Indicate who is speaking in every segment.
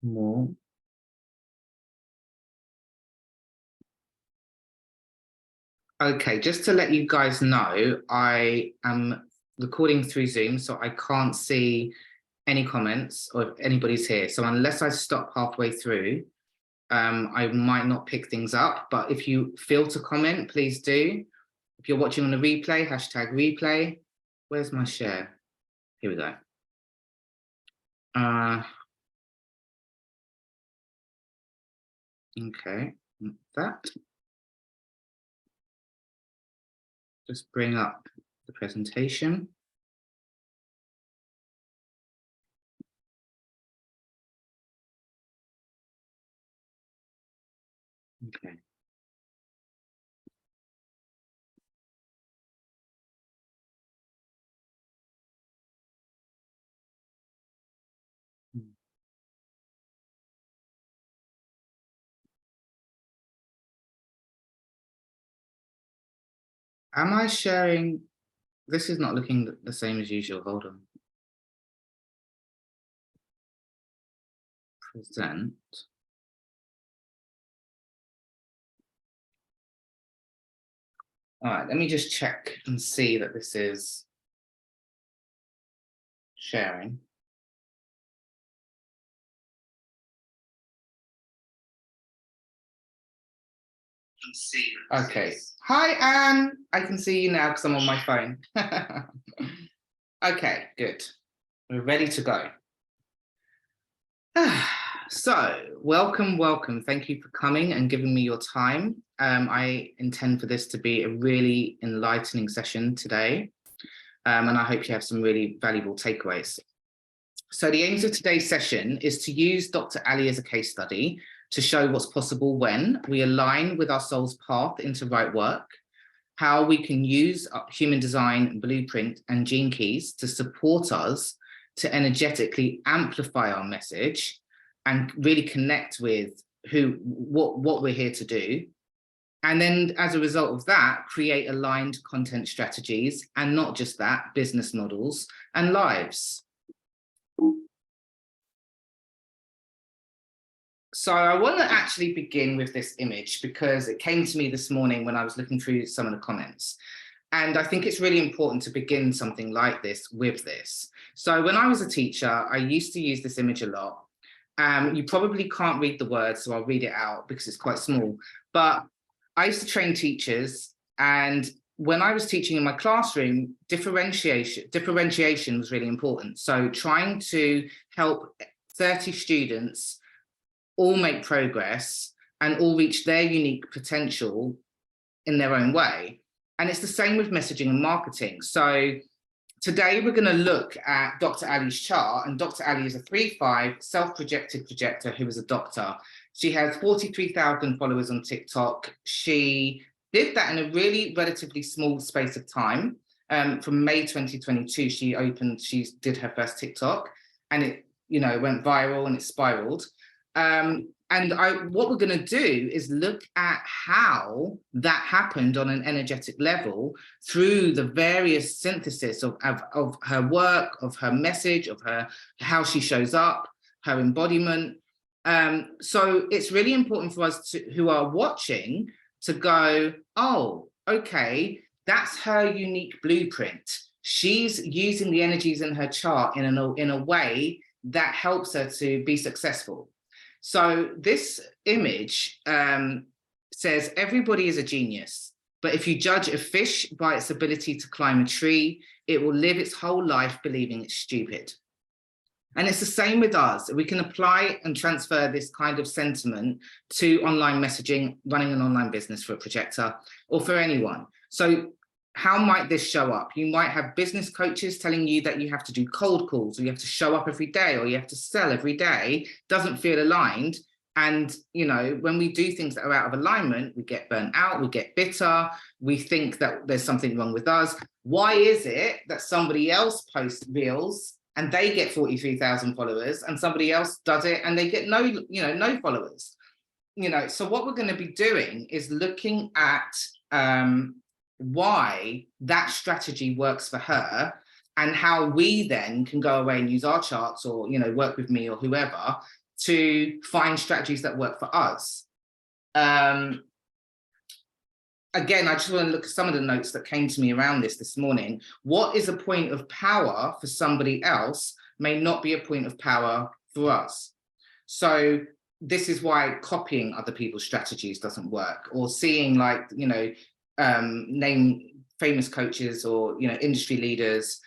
Speaker 1: more. Okay, just to let you guys know, I am recording through Zoom, so I can't see any comments or if anybody's here. So unless I stop halfway through, I might not pick things up. But if you feel to comment, please do. If you're watching on a replay, hashtag replay. Where's my share? Here we go. Okay, that. Just bring up the presentation. Okay. Am I sharing? This is not looking the same as usual. Hold on. Present. All right, let me just check and see that this is sharing. Okay. Hi, Anne. I can see you now because I'm on my phone. Okay, good. We're ready to go. So, welcome. Thank you for coming and giving me your time. I intend for this to be a really enlightening session today, and I hope you have some really valuable takeaways. So the aims of today's session is to use Dr. Allie as a case study to show what's possible when we align with our soul's path into right work, how we can use human design, blueprint, and gene keys to support us to energetically amplify our message and really connect with what we're here to do. And then as a result of that, create aligned content strategies, and not just that, business models and lives. So I want to actually begin with this image because it came to me this morning when I was looking through some of the comments. And I think it's really important to begin something like this with this. So when I was a teacher, I used to use this image a lot. You probably can't read the words, so I'll read it out because it's quite small. But I used to train teachers, and when I was teaching in my classroom, differentiation was really important. So trying to help 30 students all make progress and all reach their unique potential in their own way. And it's the same with messaging and marketing. So today we're going to look at Dr. Allie's chart, and Dr. Allie is a 3/5 self-projected projector who is a doctor. She has 43,000 followers on TikTok. She did that in a really relatively small space of time. From May 2022, she did her first TikTok, and it went viral and it spiraled. What we're going to do is look at how that happened on an energetic level through the various synthesis of her work, of her message, of how she shows up, her embodiment. So it's really important for us who are watching to go, oh, okay, that's her unique blueprint. She's using the energies in her chart in a way that helps her to be successful. So this image says everybody is a genius, but if you judge a fish by its ability to climb a tree, it will live its whole life believing it's stupid. And it's the same with us. We can apply and transfer this kind of sentiment to online messaging, running an online business for a projector, or for anyone. So how might this show up? You might have business coaches telling you that you have to do cold calls, or you have to show up every day, or you have to sell every day. Doesn't feel aligned. And, when we do things that are out of alignment, we get burnt out, we get bitter, we think that there's something wrong with us. Why is it that somebody else posts reels and they get 43,000 followers, and somebody else does it and they get no followers? So what we're going to be doing is looking at why that strategy works for her, and how we then can go away and use our charts, or work with me or whoever to find strategies that work for us. Again, I just want to look at some of the notes that came to me around this morning. What is a point of power for somebody else may not be a point of power for us. So this is why copying other people's strategies doesn't work, or seeing, like, you know, name famous coaches or, you know, industry leaders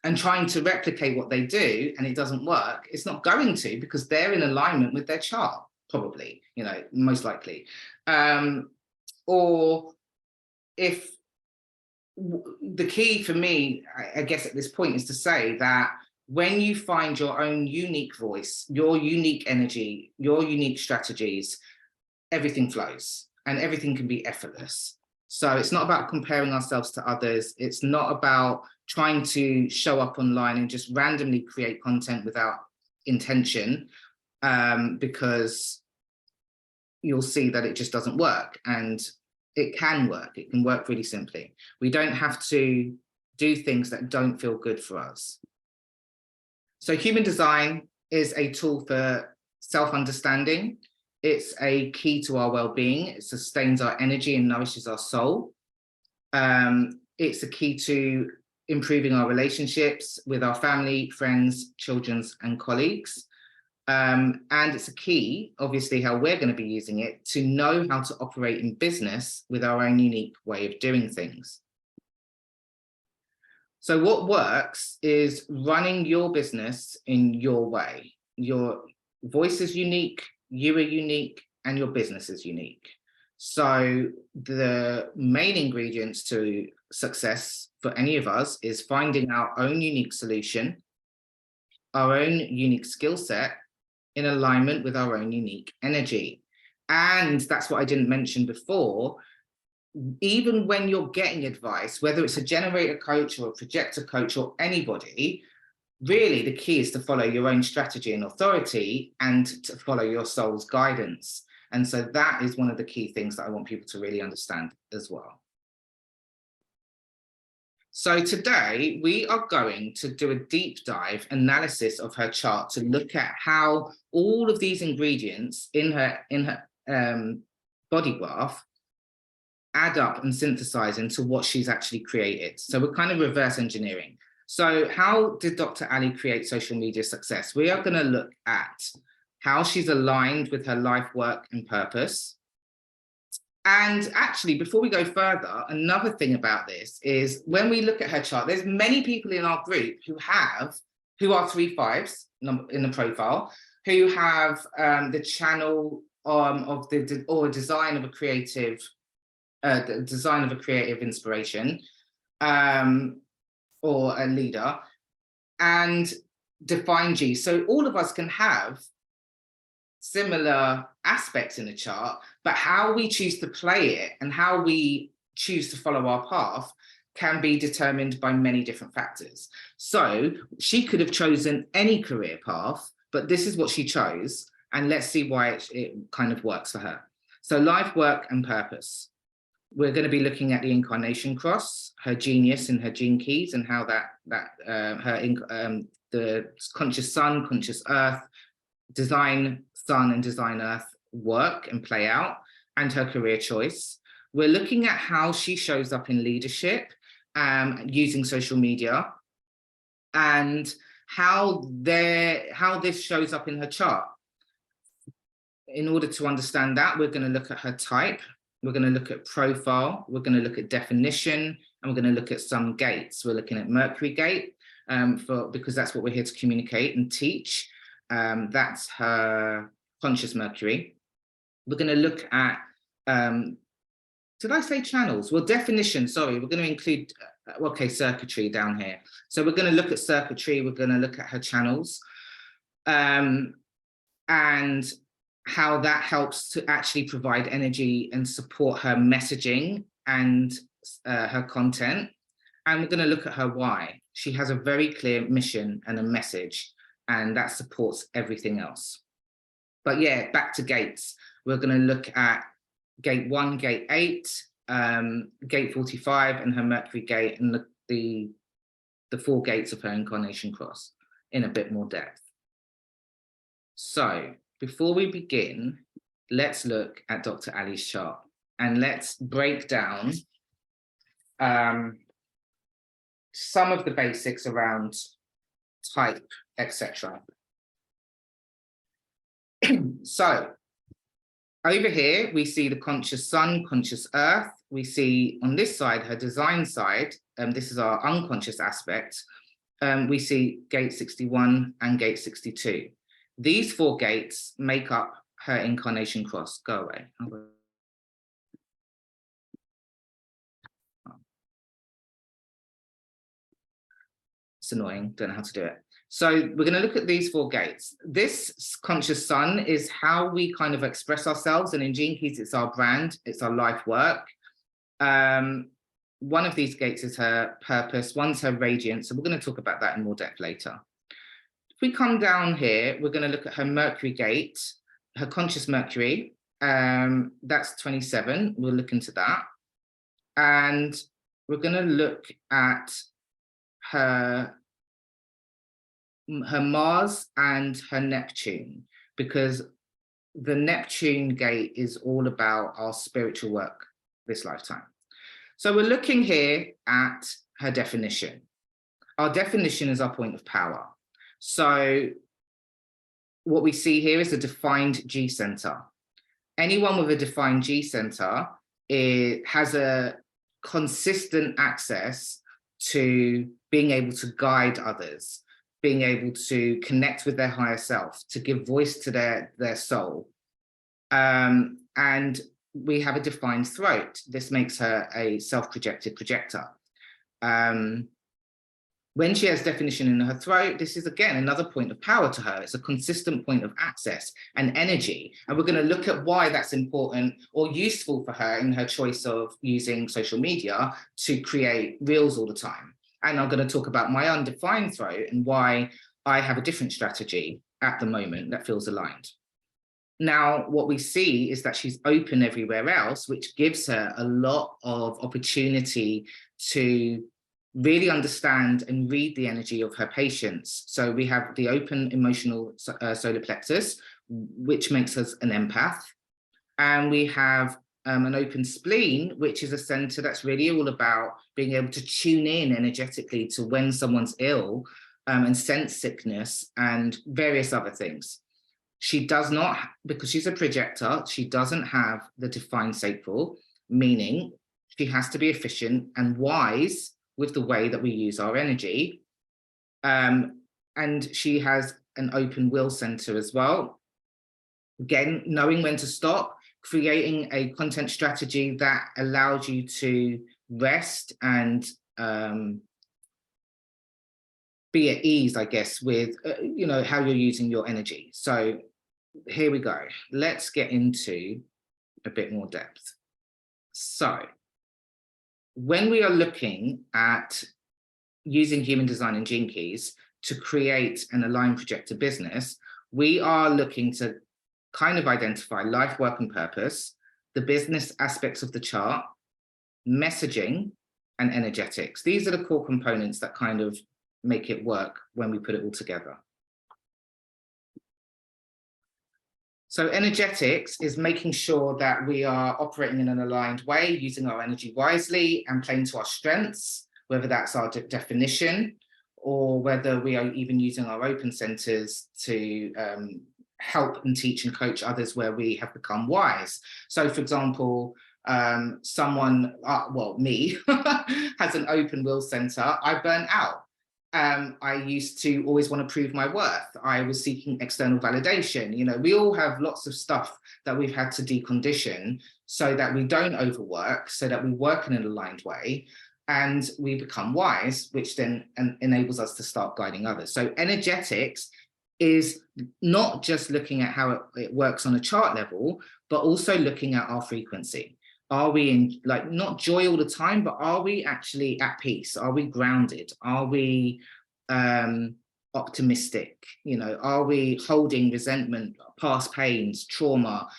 Speaker 1: and trying to replicate what they do and it doesn't work. It's not going to, because they're in alignment with their chart, probably, you know, most likely. Or if the key for me, I guess at this point, is to say that when you find your own unique voice, your unique energy, your unique strategies, everything flows and everything can be effortless. So it's not about comparing ourselves to others. It's not about trying to show up online and just randomly create content without intention, because you'll see that it just doesn't work. And it can work. It can work really simply. We don't have to do things that don't feel good for us. So human design is a tool for self-understanding. It's a key to our well-being. It sustains our energy and nourishes our soul. It's a key to improving our relationships with our family, friends, children, and colleagues. And it's a key, obviously, how we're going to be using it to know how to operate in business with our own unique way of doing things. So what works is running your business in your way. Your voice is unique, you are unique, and your business is unique. So the main ingredients to success for any of us is finding our own unique solution, our own unique skill set, in alignment with our own unique energy. And that's what I didn't mention before. Even when you're getting advice, whether it's a generator coach or a projector coach or anybody, really the key is to follow your own strategy and authority and to follow your soul's guidance. And so that is one of the key things that I want people to really understand as well. So today we are going to do a deep dive analysis of her chart to look at how all of these ingredients in her body graph add up and synthesize into what she's actually created. So we're kind of reverse engineering. So how did Dr. Allie create social media success? We are going to look at how she's aligned with her life, work, and purpose. And actually, before we go further, another thing about this is when we look at her chart, there's many people in our group who are 3/5s in the profile, who have the channel of the or design of a creative inspiration, or a leader, and define G. So all of us can have similar aspects in the chart, but how we choose to play it and how we choose to follow our path can be determined by many different factors. So she could have chosen any career path, but this is what she chose, and let's see why it kind of works for her. So life, work, and purpose. We're going to be looking at the incarnation cross, her genius and her gene keys, and how the conscious sun, conscious earth, design sun and design earth work and play out, and her career choice. We're looking at how she shows up in leadership, using social media, and how this shows up in her chart. In order to understand that, we're going to look at her type, we're going to look at profile, we're going to look at definition, and we're going to look at some gates. We're looking at Mercury gate, because that's what we're here to communicate and teach. That's her conscious Mercury. We're going to look at, did I say channels? Well, definition, sorry, we're going to include, circuitry down here. So we're going to look at circuitry, we're going to look at her channels, and how that helps to actually provide energy and support her messaging and her content. And we're going to look at her why. She has a very clear mission and a message, and that supports everything else. But yeah, back to gates. We're going to look at gate 1, gate 8, gate 45, and her Mercury gate, and the 4 gates of her incarnation cross in a bit more depth. So before we begin, let's look at Dr. Allie's chart and let's break down some of the basics around type, etc. So over here, we see the conscious sun, conscious earth. We see on this side, her design side, this is our unconscious aspect. We see gate 61 and gate 62. These 4 gates make up her incarnation cross. Go away. It's annoying, don't know how to do it. So we're going to look at these 4 gates. This conscious sun is how we kind of express ourselves. And in Gene Keys, it's our brand, it's our life work. One of these gates is her purpose, one's her radiance. So we're going to talk about that in more depth later. If we come down here, we're going to look at her Mercury gate, her conscious Mercury. That's 27. We'll look into that. And we're going to look at her Mars and her Neptune, because the Neptune gate is all about our spiritual work this lifetime. So we're looking here at her definition. Our definition is our point of power. So what we see here is a defined G center. Anyone with a defined G center has a consistent access to being able to guide others, being able to connect with their higher self, to give voice to their soul. And we have a defined throat. This makes her a self-projected projector. When she has definition in her throat, this is again another point of power to her. It's a consistent point of access and energy. And we're going to look at why that's important or useful for her in her choice of using social media to create reels all the time. And I'm going to talk about my undefined throat and why I have a different strategy at the moment that feels aligned. Now, what we see is that she's open everywhere else, which gives her a lot of opportunity to really understand and read the energy of her patients. So we have the open emotional solar plexus, which makes us an empath. And we have an open spleen, which is a center that's really all about being able to tune in energetically to when someone's ill and sense sickness and various other things. She does not, because she's a projector, she doesn't have the defined sacral, meaning she has to be efficient and wise with the way that we use our energy. And she has an open will center as well. Again, knowing when to stop, creating a content strategy that allows you to rest and be at ease, I guess, with how you're using your energy. So here we go. Let's get into a bit more depth. So when we are looking at using human design and Gene Keys to create an aligned projector business, we are looking to kind of identify life, work, and purpose, the business aspects of the chart, messaging, and energetics. These are the core components that kind of make it work when we put it all together. So energetics is making sure that we are operating in an aligned way, using our energy wisely and playing to our strengths, whether that's our definition or whether we are even using our open centers to help and teach and coach others where we have become wise. So for example, someone, me, has an open will center. I burnt out. I used to always want to prove my worth. I was seeking external validation. We all have lots of stuff that we've had to decondition so that we don't overwork, so that we work in an aligned way and we become wise, which then enables us to start guiding others. So energetics is not just looking at how it works on a chart level, but also looking at our frequency. Are we in, not joy all the time, but are we actually at peace? Are we grounded? Are we optimistic? Are we holding resentment, past pains, trauma,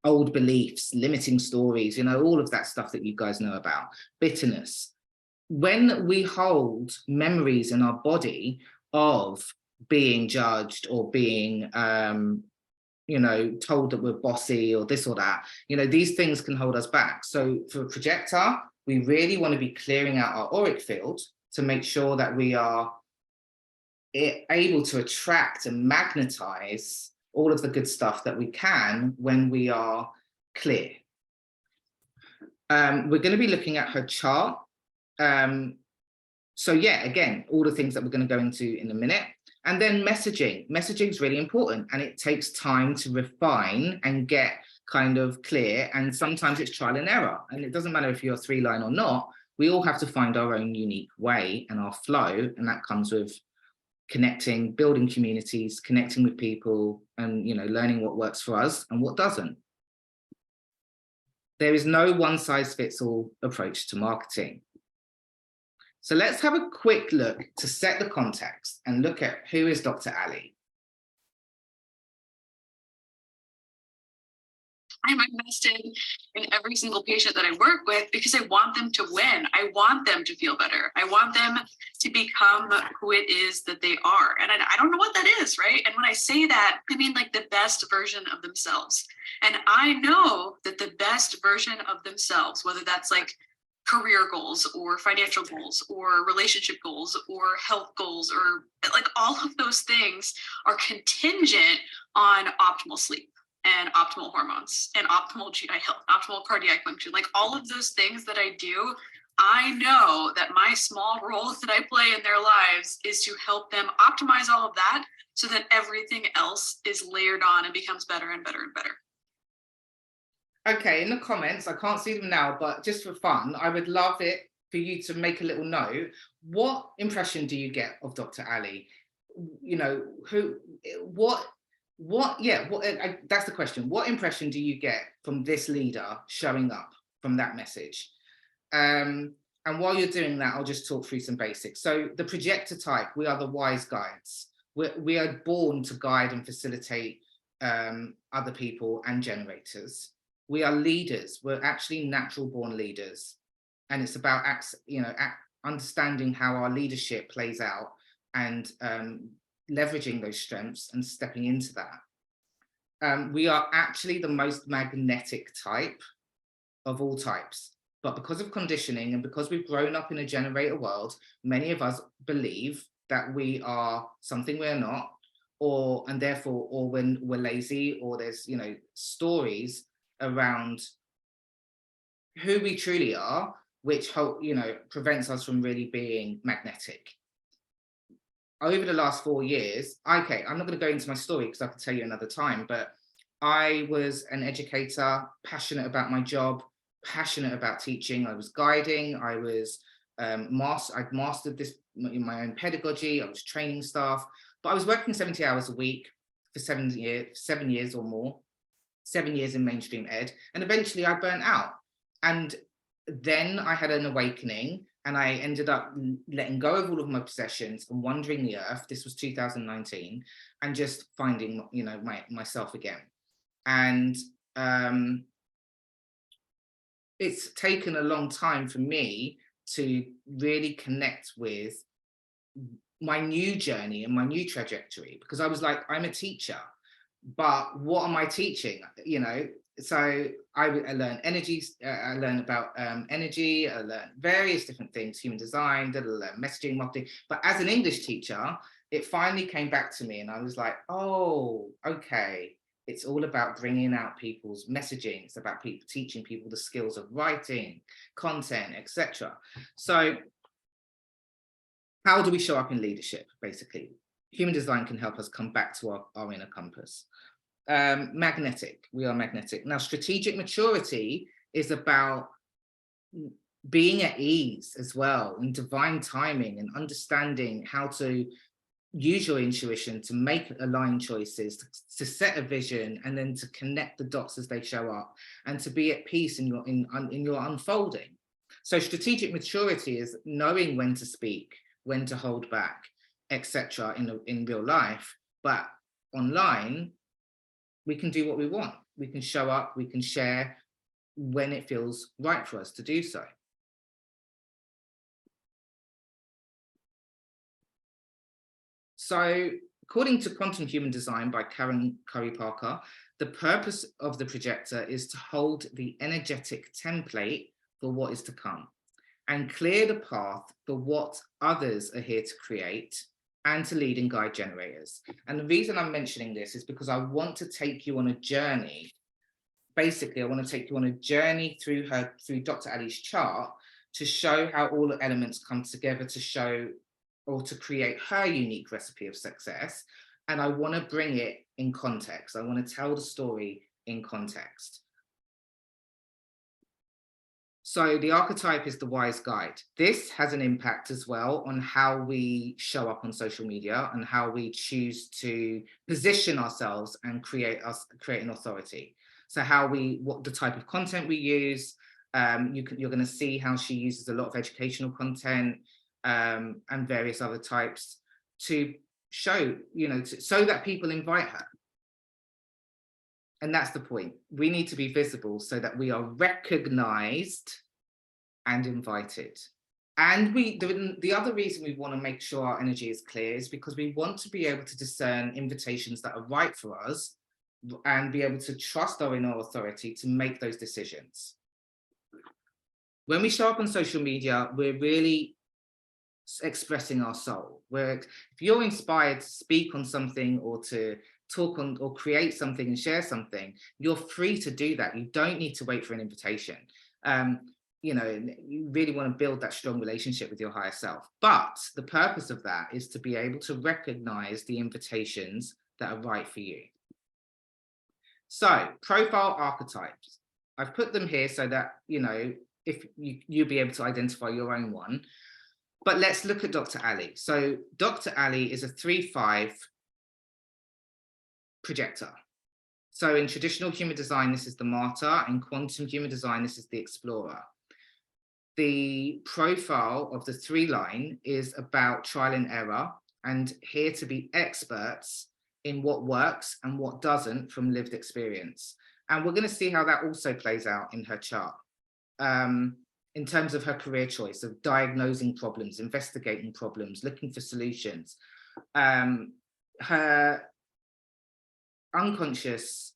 Speaker 1: old beliefs, limiting stories, all of that stuff that you guys know about, bitterness. When we hold memories in our body of being judged or being you know, told that we're bossy or this or that. You know, these things can hold us back. So for a projector, we really want to be clearing out our auric field to make sure that we are able to attract and magnetize all of the good stuff that we can when we are clear. We're going to be looking at her chart. So yeah, again, all the things that we're going to go into in a minute. And then messaging. Messaging is really important, and it takes time to refine and get kind of clear. And sometimes it's trial and error. And it doesn't matter if you're 3-line or not. We all have to find our own unique way and our flow. And that comes with connecting, building communities, connecting with people, and, you know, learning what works for us and what doesn't. There is no one-size-fits-all approach to marketing. So let's have a quick look to set the context and look at who is Dr. Allie.
Speaker 2: I'm invested in every single patient that I work with because I want them to win. I want them to feel better. I want them to become who it is that they are. And I don't know what that is, right? And when I say that, I mean like the best version of themselves. And I know that the best version of themselves, whether that's like career goals or financial goals or relationship goals or health goals, or like all of those things are contingent on optimal sleep and optimal hormones and optimal GI health, optimal cardiac function, like all of those things that I do. I know that my small role that I play in their lives is to help them optimize all of that so that everything else is layered on and becomes better and better and better.
Speaker 1: Okay, in the comments, I can't see them now, but just for fun, I would love it for you to make a little note. What impression do you get of Dr. Allie? You know, that's the question. What impression do you get from this leader showing up from that message? And while you're doing that, I'll just talk through some basics. So the projector type, we are the wise guides. We are born to guide and facilitate other people and generators. We are leaders. We're actually natural born leaders. And it's about, you know, understanding how our leadership plays out and leveraging those strengths and stepping into that. We are actually the most magnetic type of all types. But because of conditioning and because we've grown up in a generator world, many of us believe that we are something we're not, and therefore, or when we're lazy, or there's, you know, stories around who we truly are, which, you know, prevents us from really being magnetic. Over the last 4 years, okay, I'm not going to go into my story because I can tell you another time, but I was an educator, passionate about my job, passionate about teaching. I was guiding, I was I'd mastered this in my own pedagogy, I was training staff, but I was working 70 hours a week for 7 years or more. 7 years in mainstream ed, and eventually I burnt out. And then I had an awakening, and I ended up letting go of all of my possessions and wandering the earth. This was 2019, and just finding, you know, myself again. And it's taken a long time for me to really connect with my new journey and my new trajectory, because I was like, I'm a teacher, but what am I teaching? You know, so I learned energy, I learned about energy, I learned various different things, human design, messaging, marketing. But as an English teacher, it finally came back to me, and I was like, oh, okay. It's all about bringing out people's messaging. It's about teaching people the skills of writing, content, etc. So how do we show up in leadership, basically? Human design can help us come back to our inner compass. Magnetic, we are magnetic. Now, strategic maturity is about being at ease as well, and divine timing, and understanding how to use your intuition to make aligned choices, to set a vision, and then to connect the dots as they show up, and to be at peace in your unfolding. So strategic maturity is knowing when to speak, when to hold back, etc. in real life. But online, we can do what we want. We can show up, we can share when it feels right for us to do so. So according to Quantum Human Design by Karen Curry Parker, the purpose of the projector is to hold the energetic template for what is to come and clear the path for what others are here to create and to lead and guide generators. And the reason I'm mentioning this is because I want to take you on a journey. Basically, I want to take you on a journey through Dr. Allie's chart to show how all the elements come together to show or to create her unique recipe of success. And I want to bring it in context. I want to tell the story in context. So the archetype is the wise guide. This has an impact as well on how we show up on social media and how we choose to position ourselves and create an authority. So what the type of content we use. You're going to see how she uses a lot of educational content and various other types to show, so that people invite her. And that's the point. We need to be visible so that we are recognized and invited. And the other reason we want to make sure our energy is clear is because we want to be able to discern invitations that are right for us and be able to trust our inner authority to make those decisions. When we show up on social media, we're really expressing our soul. If you're inspired to speak on something or to talk on or create something and share something, you're free to do that. You don't need to wait for an invitation. You really want to build that strong relationship with your higher self. But the purpose of that is to be able to recognize the invitations that are right for you. So, profile archetypes. I've put them here so that, if you'll be able to identify your own one. But let's look at Dr. Allie. So Dr. Allie is a 3-5 projector. So in traditional human design, this is the martyr. In quantum human design, this is the explorer. The profile of the 3 line is about trial and error and here to be experts in what works and what doesn't from lived experience. And we're going to see how that also plays out in her chart. In terms of her career choice of diagnosing problems, investigating problems, looking for solutions. Her unconscious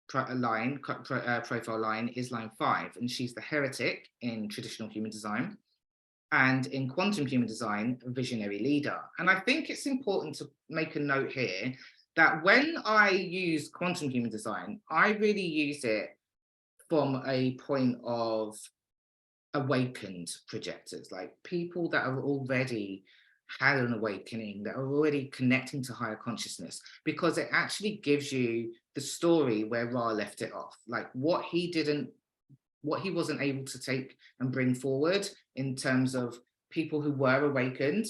Speaker 1: profile line is line 5, and she's the heretic in traditional human design. And in quantum human design, a visionary leader. And I think it's important to make a note here that when I use quantum human design, I really use it from a point of awakened projectors, like people that are already had an awakening, that are already connecting to higher consciousness, because it actually gives you the story where Ra left it off, like what he wasn't able to take and bring forward in terms of people who were awakened.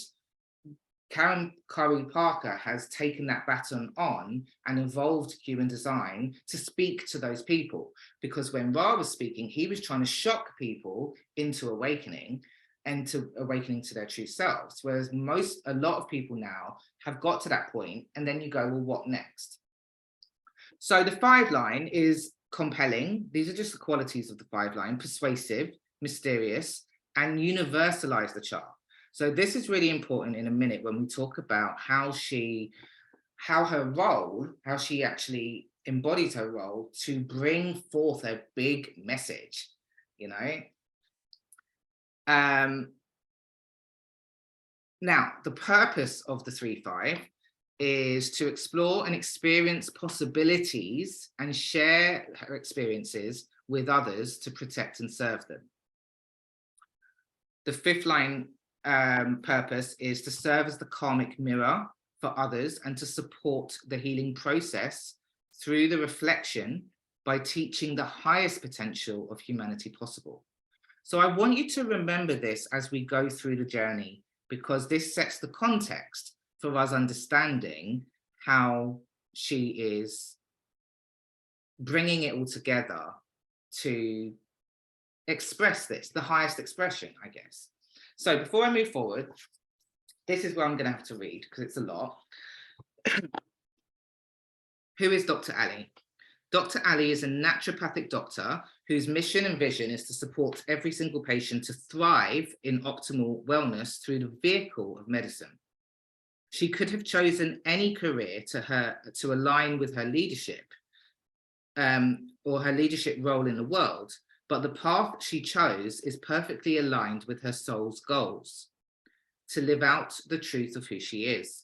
Speaker 1: Karen Curry Parker has taken that baton on and evolved human design to speak to those people, because when Ra was speaking, he was trying to shock people into awakening and to awakening to their true selves. Whereas a lot of people now have got to that point, and then you go, well, what next? So the 5 line is compelling. These are just the qualities of the 5 line: persuasive, mysterious, and universalize the chart. So this is really important in a minute when we talk about how she actually embodies her role to bring forth a big message, Now, the purpose of the 3-5 is to explore and experience possibilities and share her experiences with others to protect and serve them. The 5th line purpose is to serve as the karmic mirror for others and to support the healing process through the reflection by teaching the highest potential of humanity possible. So I want you to remember this as we go through the journey, because this sets the context for us understanding how she is bringing it all together to express this, the highest expression, I guess. So before I move forward, this is where I'm going to have to read because it's a lot. Who is Dr. Allie? Dr. Allie is a naturopathic doctor whose mission and vision is to support every single patient to thrive in optimal wellness through the vehicle of medicine. She could have chosen any career to align with her leadership or her leadership role in the world, but the path she chose is perfectly aligned with her soul's goals, to live out the truth of who she is.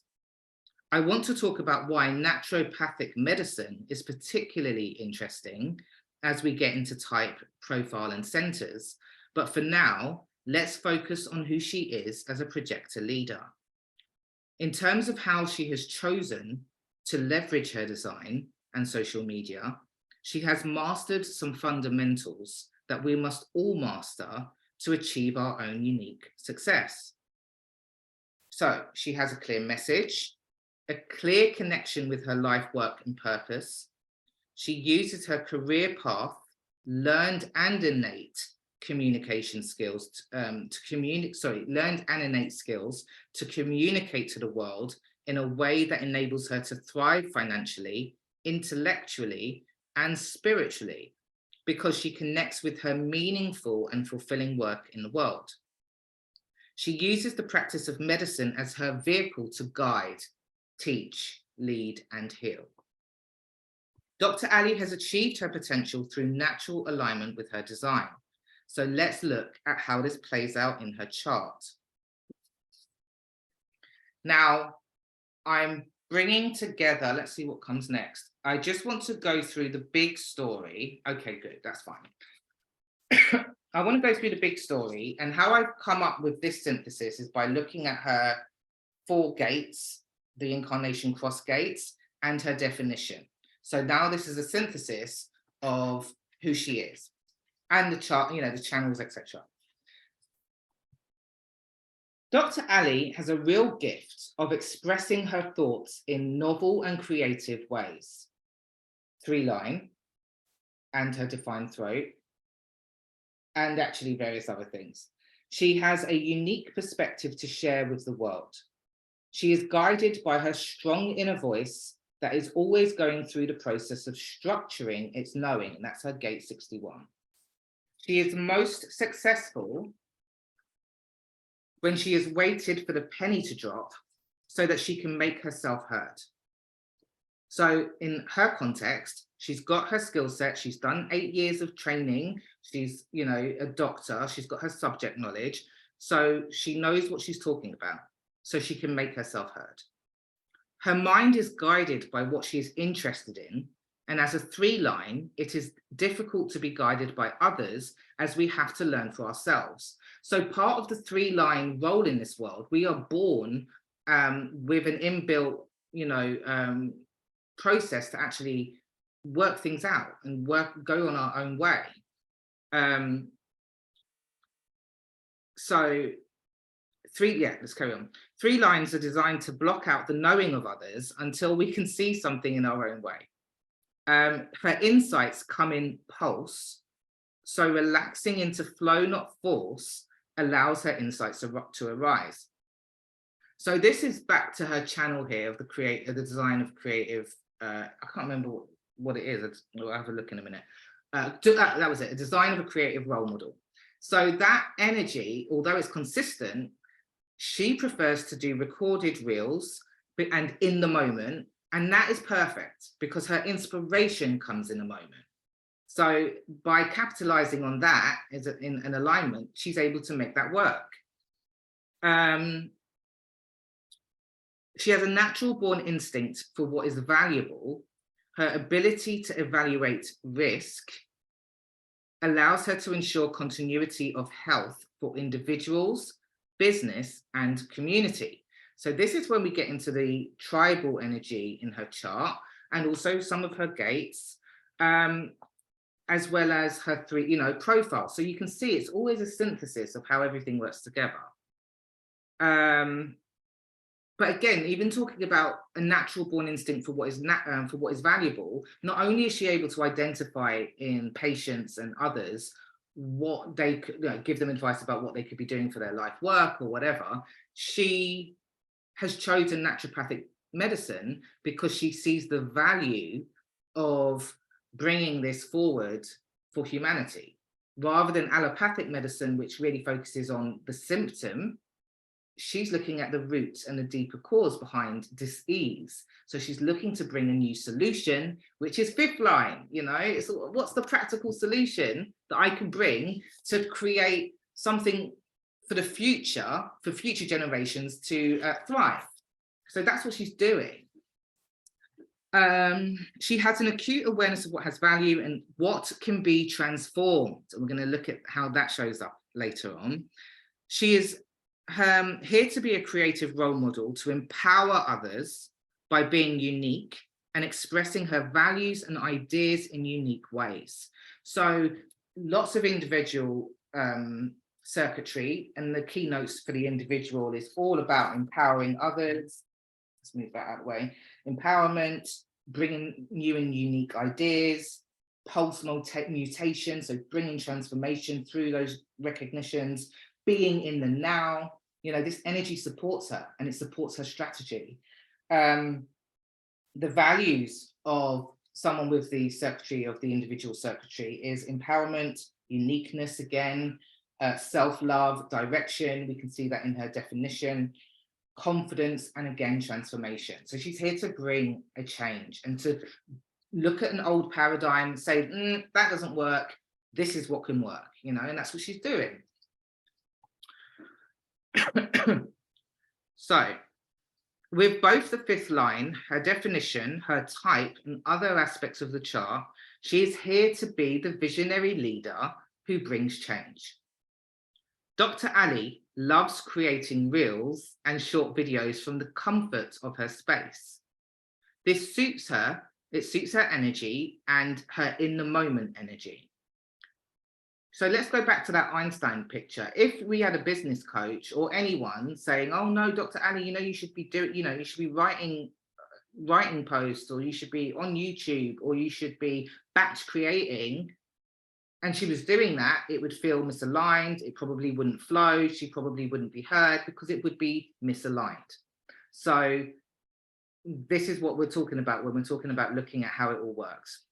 Speaker 1: I want to talk about why naturopathic medicine is particularly interesting as we get into type, profile, and centers. But for now, let's focus on who she is as a projector leader. In terms of how she has chosen to leverage her design and social media, she has mastered some fundamentals that we must all master to achieve our own unique success. So she has a clear message, a clear connection with her life, work, and purpose. She uses her career path, learned and innate communication skills learned and innate skills to communicate to the world in a way that enables her to thrive financially, intellectually, and spiritually, because she connects with her meaningful and fulfilling work in the world. She uses the practice of medicine as her vehicle to guide, teach, lead, and heal. Dr. Allie has achieved her potential through natural alignment with her design. So let's look at how this plays out in her chart. Now, I'm bringing together, let's see what comes next. I just want to go through the big story. Okay, good, that's fine. I want to go through the big story, and how I've come up with this synthesis is by looking at her 4 gates, the incarnation cross gates, and her definition. So now this is a synthesis of who she is and the chart, you know, the channels, etc. Dr. Allie has a real gift of expressing her thoughts in novel and creative ways. 3-line and her defined throat, and actually various other things. She has a unique perspective to share with the world. She is guided by her strong inner voice that is always going through the process of structuring its knowing, and that's her gate 61. She is most successful when she has waited for the penny to drop so that she can make herself heard. So in her context, she's got her skill set, she's done 8 years of training, she's, you know, a doctor, she's got her subject knowledge, so she knows what she's talking about, so she can make herself heard. Her mind is guided by what she is interested in, and as a 3-line, it is difficult to be guided by others as we have to learn for ourselves. So part of the 3-line role in this world, we are born with an inbuilt, you know, process to actually work things out and go on our own way. Let's carry on. 3 lines are designed to block out the knowing of others until we can see something in our own way. Her insights come in pulse, so relaxing into flow, not force, allows her insights to arise. So this is back to her channel here of the design of creative. I can't remember what it is. I'll have a look in a minute. That was it, a design of a creative role model. So that energy, although it's consistent, she prefers to do recorded reels and in the moment, and that is perfect because her inspiration comes in the moment. So by capitalizing on that in an alignment, she's able to make that work. She has a natural born instinct for what is valuable. Her ability to evaluate risk allows her to ensure continuity of health for individuals, business, and community. So this is when we get into the tribal energy in her chart, and also some of her gates, as well as her 3, profile. So you can see it's always a synthesis of how everything works together. But again, even talking about a natural born instinct for what is valuable, not only is she able to identify in patients and others what they could, give them advice about what they could be doing for their life work or whatever, she has chosen naturopathic medicine because she sees the value of bringing this forward for humanity. Rather than allopathic medicine, which really focuses on the symptom, she's looking at the roots and the deeper cause behind dis-ease. So she's looking to bring a new solution, which is fifth line. You know, it's what's the practical solution that I can bring to create something for the future, for future generations to thrive. So that's what she's doing. She has an acute awareness of what has value and what can be transformed. And we're going to look at how that shows up later on. She is here to be a creative role model to empower others by being unique and expressing her values and ideas in unique ways. So lots of individual circuitry, and the keynotes for the individual is all about empowering others. Let's move that out of the way. Empowerment, bringing new and unique ideas, pulse mutation, so bringing transformation through those recognitions, being in the now. You know, this energy supports her and it supports her strategy. The values of someone with the circuitry of the individual circuitry is empowerment, uniqueness again, self-love, direction. We can see that in her definition, confidence, and again, transformation. So she's here to bring a change and to look at an old paradigm, say, that doesn't work. This is what can work, you know, and that's what she's doing. So with both the fifth line, her definition, her type, and other aspects of the chart, she is here to be the visionary leader who brings change. Dr. Allie loves creating reels and short videos from the comfort of her space. This suits her, it suits her energy and her in the moment energy. So let's go back to that Einstein picture. If we had a business coach or anyone saying, oh no, Dr. Allie, you know, you should be doing, you know, you should be writing posts, or you should be on YouTube, or you should be batch creating, and she was doing that, it would feel misaligned, it probably wouldn't flow, she probably wouldn't be heard because it would be misaligned. So this is what we're talking about when we're talking about looking at how it all works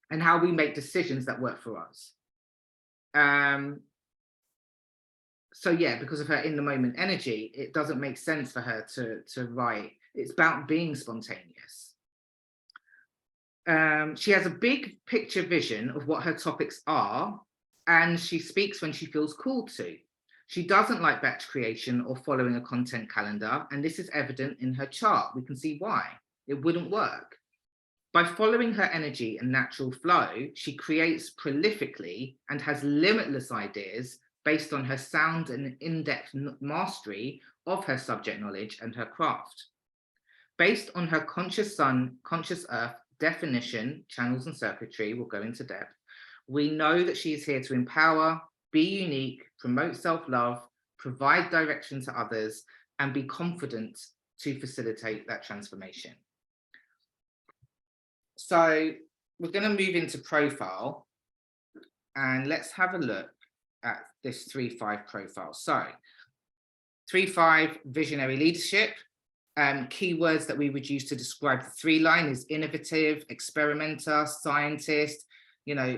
Speaker 1: and how we make decisions that work for us. So yeah, because of her in the moment energy, it doesn't make sense for her to write. It's about being spontaneous. She has a big picture vision of what her topics are, and she speaks when she feels called to. She doesn't like batch creation or following a content calendar, and this is evident in her chart. We can see why. It wouldn't work. By following her energy and natural flow, she creates prolifically and has limitless ideas based on her sound and in-depth mastery of her subject knowledge and her craft. Based on her conscious sun, conscious earth definition, channels and circuitry, we'll go into depth, we know that she is here to empower, be unique, promote self-love, provide direction to others, and be confident to facilitate that transformation. So we're going to move into profile, and let's have a look at this 3-5 profile. So 3-5 visionary leadership. Keywords that we would use to describe the 3 line is innovative, experimenter, scientist, you know,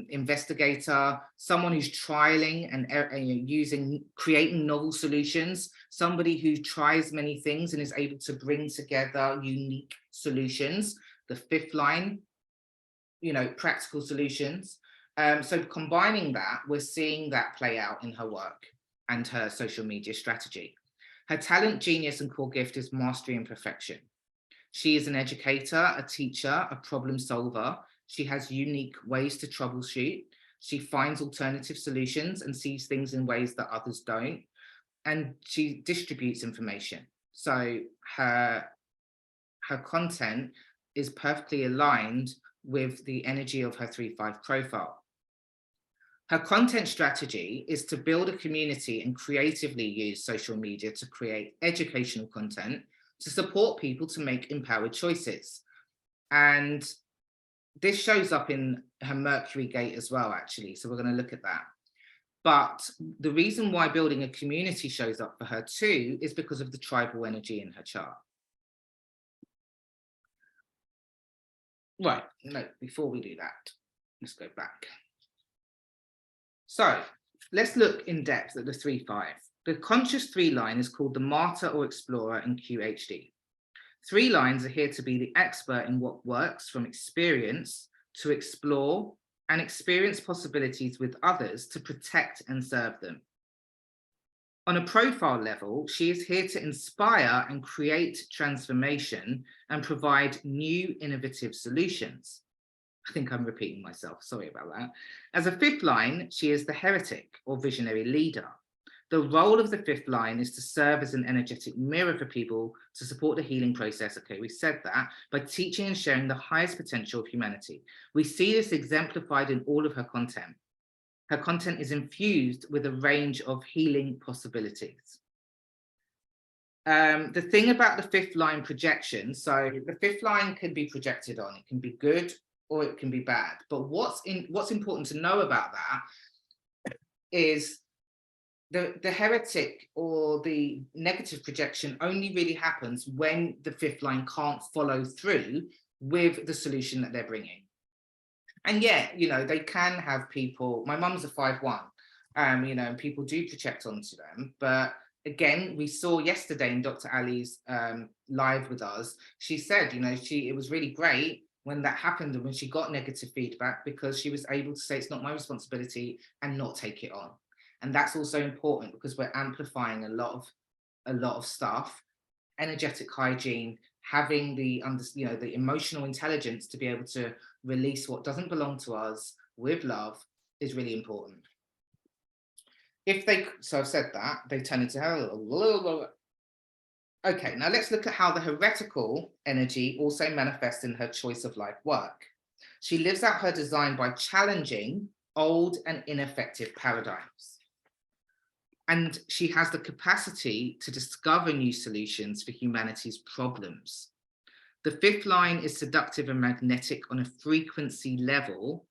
Speaker 1: investigator, someone who's trialing and creating novel solutions, somebody who tries many things and is able to bring together unique solutions. The 5th line, you know, practical solutions. So combining that, we're seeing that play out in her work and her social media strategy. Her talent, genius, and core gift is mastery and perfection. She is an educator, a teacher, a problem solver. She has unique ways to troubleshoot. She finds alternative solutions and sees things in ways that others don't. And she distributes information. So her content is perfectly aligned with the energy of her 3-5 profile. Her content strategy is to build a community and creatively use social media to create educational content to support people to make empowered choices. And this shows up in her Mercury gate as well, actually. So we're going to look at that. But the reason why building a community shows up for her too is because of the tribal energy in her chart. Right, no, before we do that, let's go back. So let's look in depth at the 3-5. The conscious 3 line is called the martyr or explorer in QHD. 3 lines are here to be the expert in what works from experience to explore and experience possibilities with others to protect and serve them. On a profile level, she is here to inspire and create transformation and provide new innovative solutions. I think I'm repeating myself, sorry about that. As a 5th line, she is the heretic or visionary leader. The role of the 5th line is to serve as an energetic mirror for people to support the healing process. Okay, we said that, by teaching and sharing the highest potential of humanity. We see this exemplified in all of her content. Her content is infused with a range of healing possibilities. The thing about the 5th line projection, so the 5th line can be projected on, it can be good or it can be bad. But what's important to know about that is the heretic or the negative projection only really happens when the 5th line can't follow through with the solution that they're bringing. And yeah, you know, they can have people, my mum's a 5-1, you know, and people do project onto them. But again, we saw yesterday in Dr. Allie's live with us, she said, you know, it was really great when that happened and when she got negative feedback, because she was able to say it's not my responsibility and not take it on. And that's also important because we're amplifying a lot of stuff. Energetic hygiene, having the the emotional intelligence to be able to release what doesn't belong to us with love is really important. So I've said that, they turn into hell. Okay, now let's look at how the heretical energy also manifests in her choice of life work. She lives out her design by challenging old and ineffective paradigms. And she has the capacity to discover new solutions for humanity's problems. The 5th line is seductive and magnetic on a frequency level.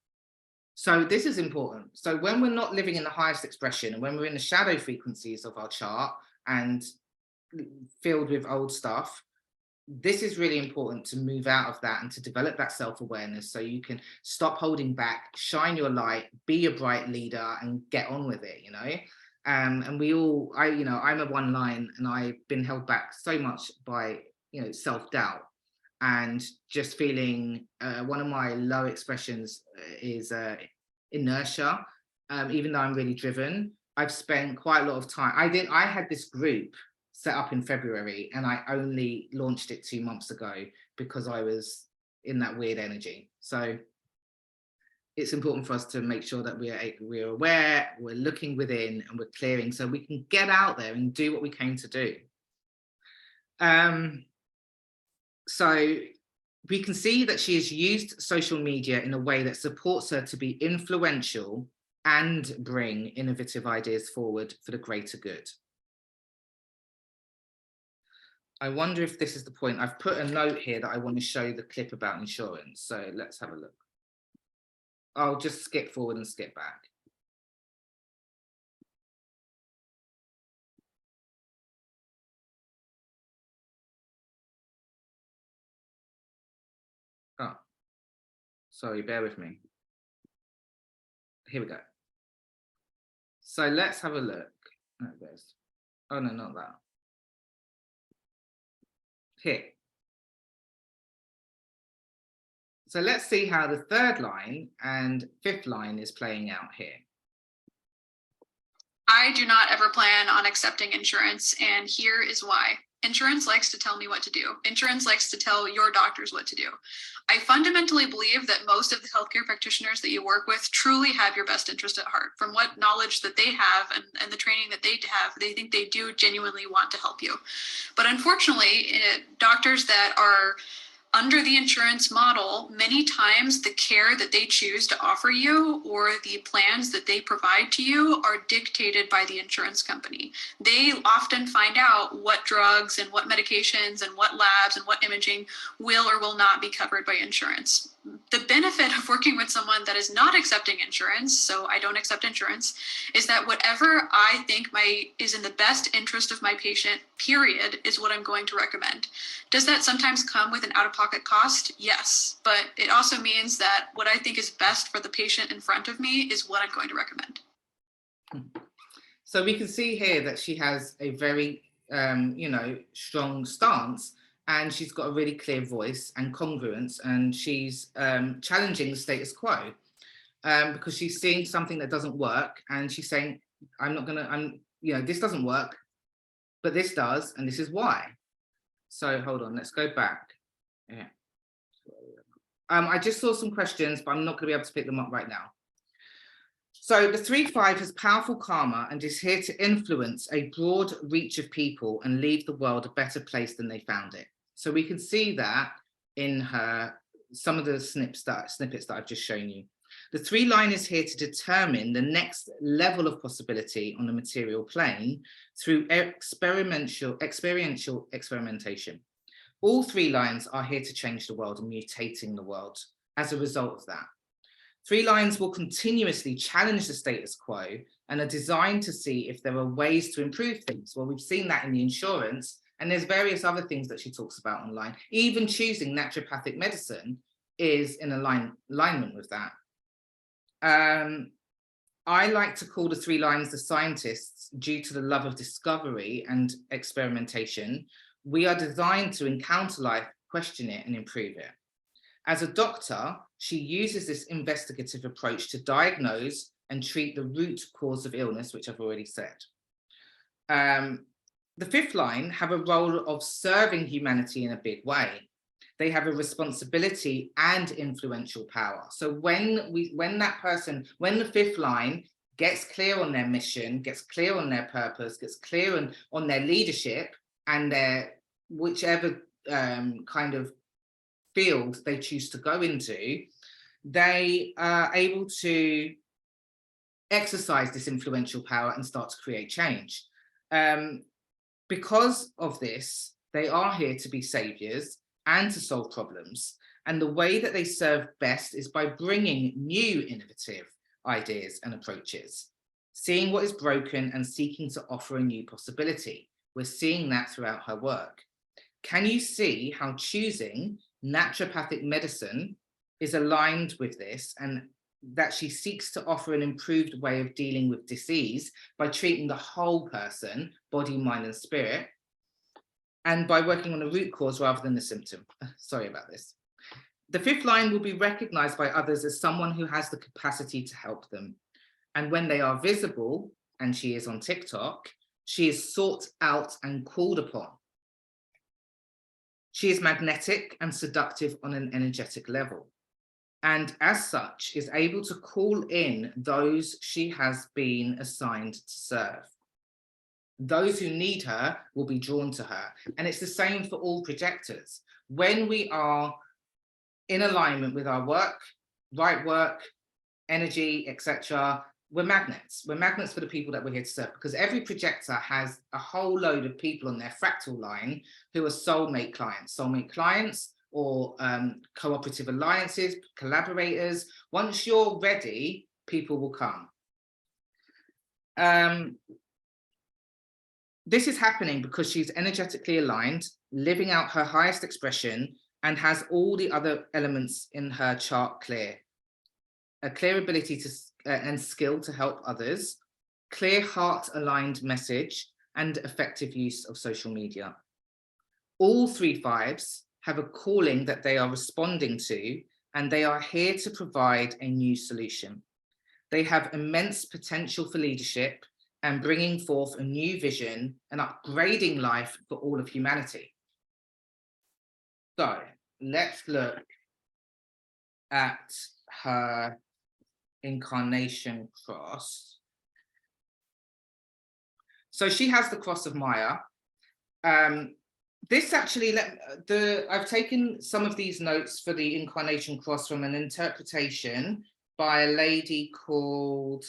Speaker 1: So this is important. So when we're not living in the highest expression and when we're in the shadow frequencies of our chart and filled with old stuff, this is really important to move out of that and to develop that self-awareness so you can stop holding back, shine your light, be a bright leader and get on with it, you know? And we all, I'm a 1 line and I've been held back so much by, self-doubt and just feeling, one of my low expressions is inertia. Even though I'm really driven, I've spent quite a lot of time. I had this group set up in February and I only launched it 2 months ago because I was in that weird energy. So it's important for us to make sure that we're aware, we're looking within and we're clearing so we can get out there and do what we came to do. So we can see that she has used social media in a way that supports her to be influential and bring innovative ideas forward for the greater good. I wonder if this is the point. I've put a note here that I want to show the clip about insurance. So let's have a look. I'll just skip forward and skip back. Oh, sorry, bear with me. Here we go. So let's have a look. Oh no, not that. Here. So let's see how the 3rd line and 5th line is playing out here.
Speaker 2: I do not ever plan on accepting insurance, and here is why. Insurance likes to tell me what to do. Insurance likes to tell your doctors what to do. I fundamentally believe that most of the healthcare practitioners that you work with truly have your best interest at heart. From what knowledge that they have and the training that they have, they think they do genuinely want to help you. But unfortunately, doctors that are under the insurance model, many times the care that they choose to offer you or the plans that they provide to you are dictated by the insurance company. They often find out what drugs and what medications and what labs and what imaging will or will not be covered by insurance. The benefit of working with someone that is not accepting insurance, so I don't accept insurance, is that whatever I think is in the best interest of my patient, period, is what I'm going to recommend. Does that sometimes come with an out-of-pocket cost? Yes, but it also means that what I think is best for the patient in front of me is what I'm going to recommend.
Speaker 1: So we can see here that she has a very, strong stance, and she's got a really clear voice and congruence, and she's challenging the status quo, because she's seeing something that doesn't work, and she's saying, this doesn't work, but this does, and this is why. So hold on, let's go back. Yeah. I just saw some questions, but I'm not going to be able to pick them up right now. So the 3-5 has powerful karma and is here to influence a broad reach of people and leave the world a better place than they found it. So we can see that in her, some of the snippets that I've just shown you. The 3 line is here to determine the next level of possibility on the material plane through experiential experimentation. All 3 lines are here to change the world and mutating the world as a result of that. 3 lines will continuously challenge the status quo and are designed to see if there are ways to improve things. Well, we've seen that in the insurance, and there's various other things that she talks about online. Even choosing naturopathic medicine is in alignment with that. I like to call the 3 lines the scientists due to the love of discovery and experimentation. We are designed to encounter life, question it, and improve it. As a doctor, she uses this investigative approach to diagnose and treat the root cause of illness, which I've already said. The 5th line have a role of serving humanity in a big way. They have a responsibility and influential power. So when the 5th line gets clear on their mission, gets clear on their purpose, gets clear on their leadership and their whichever kind of field they choose to go into, they are able to exercise this influential power and start to create change. Because of this, they are here to be saviors and to solve problems. And the way that they serve best is by bringing new innovative ideas and approaches, seeing what is broken and seeking to offer a new possibility. We're seeing that throughout her work. Can you see how choosing naturopathic medicine is aligned with this, and that she seeks to offer an improved way of dealing with disease by treating the whole person, body, mind, and spirit, and by working on the root cause rather than the symptom? Sorry about this. The 5th line will be recognized by others as someone who has the capacity to help them. And when they are visible, and she is on TikTok, she is sought out and called upon. She is magnetic and seductive on an energetic level, and as such is able to call in those she has been assigned to serve. Those who need her will be drawn to her. And it's the same for all projectors. When we are in alignment with our work, right work, energy, etc., we're magnets. We're magnets for the people that we're here to serve, because every projector has a whole load of people on their fractal line who are soulmate clients or cooperative alliances, collaborators. Once you're ready, people will come. This is happening because she's energetically aligned, living out her highest expression, and has all the other elements in her chart clear. A clear ability to and skill to help others, clear heart-aligned message, and effective use of social media. All 3 5s have a calling that they are responding to, and they are here to provide a new solution. They have immense potential for leadership and bringing forth a new vision and upgrading life for all of humanity. So let's look at her incarnation cross. So she has the cross of Maya. This actually, I've taken some of these notes for the incarnation cross from an interpretation by a lady called,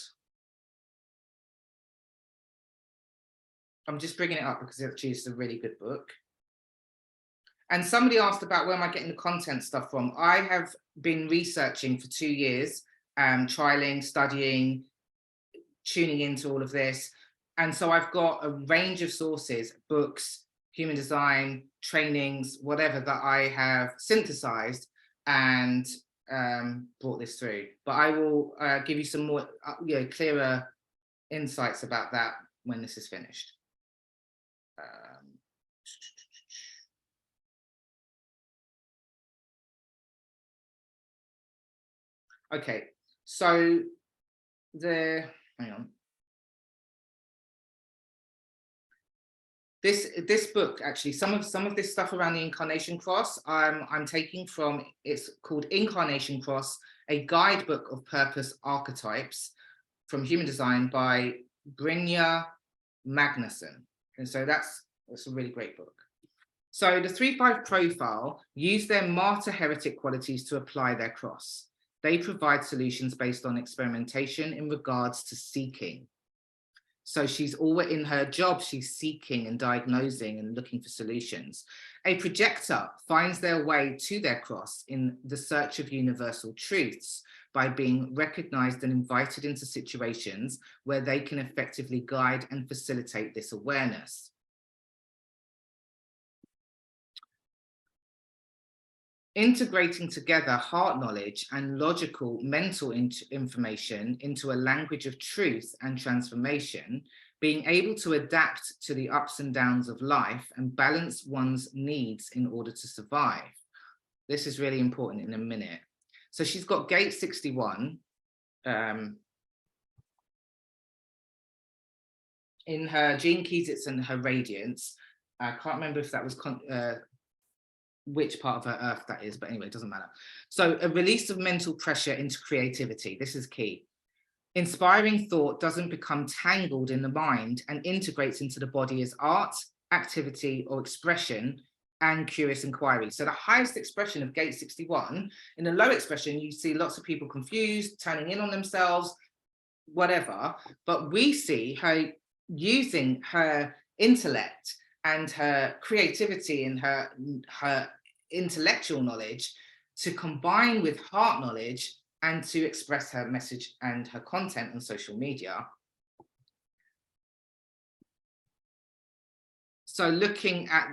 Speaker 1: I'm just bringing it up because it's a really good book. And somebody asked about where am I getting the content stuff from. I have been researching for 2 years, trialing, studying, tuning into all of this. And so I've got a range of sources, books, human design, trainings, whatever, that I have synthesized and brought this through. But I will give you some more clearer insights about that when this is finished. Okay, so hang on. This book, actually, some of this stuff around the Incarnation Cross, I'm taking from, it's called Incarnation Cross, a guidebook of purpose archetypes from Human Design by Brynja Magnusson. And so that's a really great book. So the 3-5 profile use their martyr heretic qualities to apply their cross. They provide solutions based on experimentation in regards to seeking. So she's always in her job, she's seeking and diagnosing and looking for solutions. A projector finds their way to their cross in the search of universal truths by being recognized and invited into situations where they can effectively guide and facilitate this awareness. Integrating together heart knowledge and logical mental information into a language of truth and transformation, being able to adapt to the ups and downs of life and balance one's needs in order to survive. This is really important in a minute. So she's got gate 61. In her gene keys, it's in her radiance. I can't remember if that was which part of her earth that is, but anyway, it doesn't matter. So a release of mental pressure into creativity. This is key. Inspiring thought doesn't become tangled in the mind and integrates into the body as art, activity, or expression and curious inquiry. So the highest expression of gate 61, in the low expression, you see lots of people confused, turning in on themselves, whatever, but we see her using her intellect and her creativity and her intellectual knowledge to combine with heart knowledge and to express her message and her content on social media. So looking at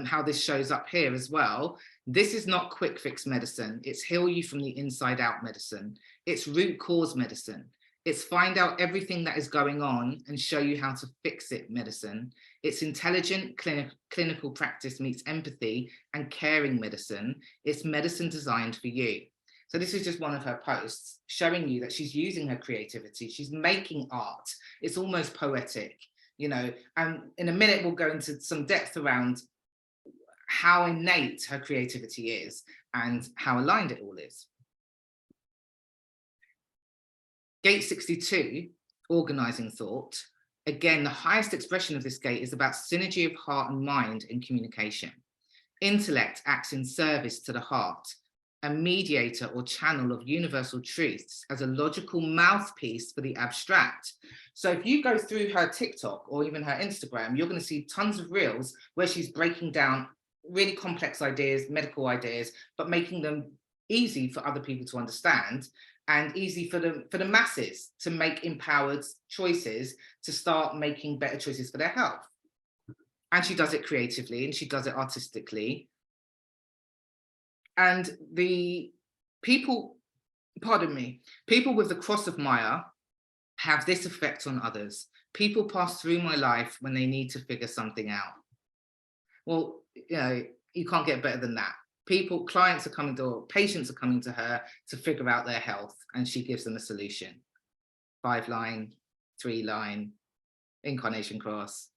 Speaker 1: how this shows up here as well, this is not quick fix medicine. It's heal you from the inside out medicine. It's root cause medicine. It's find out everything that is going on and show you how to fix it medicine. It's intelligent clinical practice meets empathy and caring medicine. It's medicine designed for you. So this is just one of her posts showing you that she's using her creativity. She's making art. It's almost poetic, you know, and in a minute we'll go into some depth around how innate her creativity is and how aligned it all is. Gate 62, organizing thought. Again, the highest expression of this gate is about synergy of heart and mind in communication. Intellect acts in service to the heart, a mediator or channel of universal truths as a logical mouthpiece for the abstract. So if you go through her TikTok or even her Instagram, you're going to see tons of reels where she's breaking down really complex ideas, medical ideas, but making them easy for other people to understand and easy for the masses to make empowered choices, to start making better choices for their health. And she does it creatively and she does it artistically. And the people, pardon me, people with the cross of Maya have this effect on others. People pass through my life when they need to figure something out. Well, you know, you can't get better than that. People, clients are coming to, or patients are coming to her to figure out their health, and she gives them a solution. 5-line, 3-line, incarnation cross.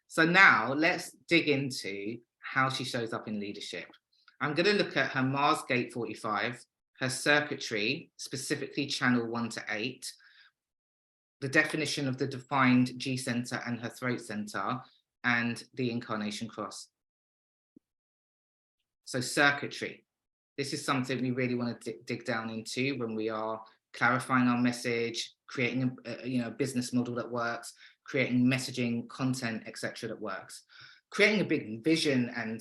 Speaker 1: So now let's dig into how she shows up in leadership. I'm going to look at her Mars gate 45, her circuitry, specifically channel 1 to 8, the definition of the defined G center and her throat center, and the incarnation cross. So circuitry, this is something we really want to dig down into when we are clarifying our message, creating a business model that works, creating messaging, content, etc. that works, creating a big vision and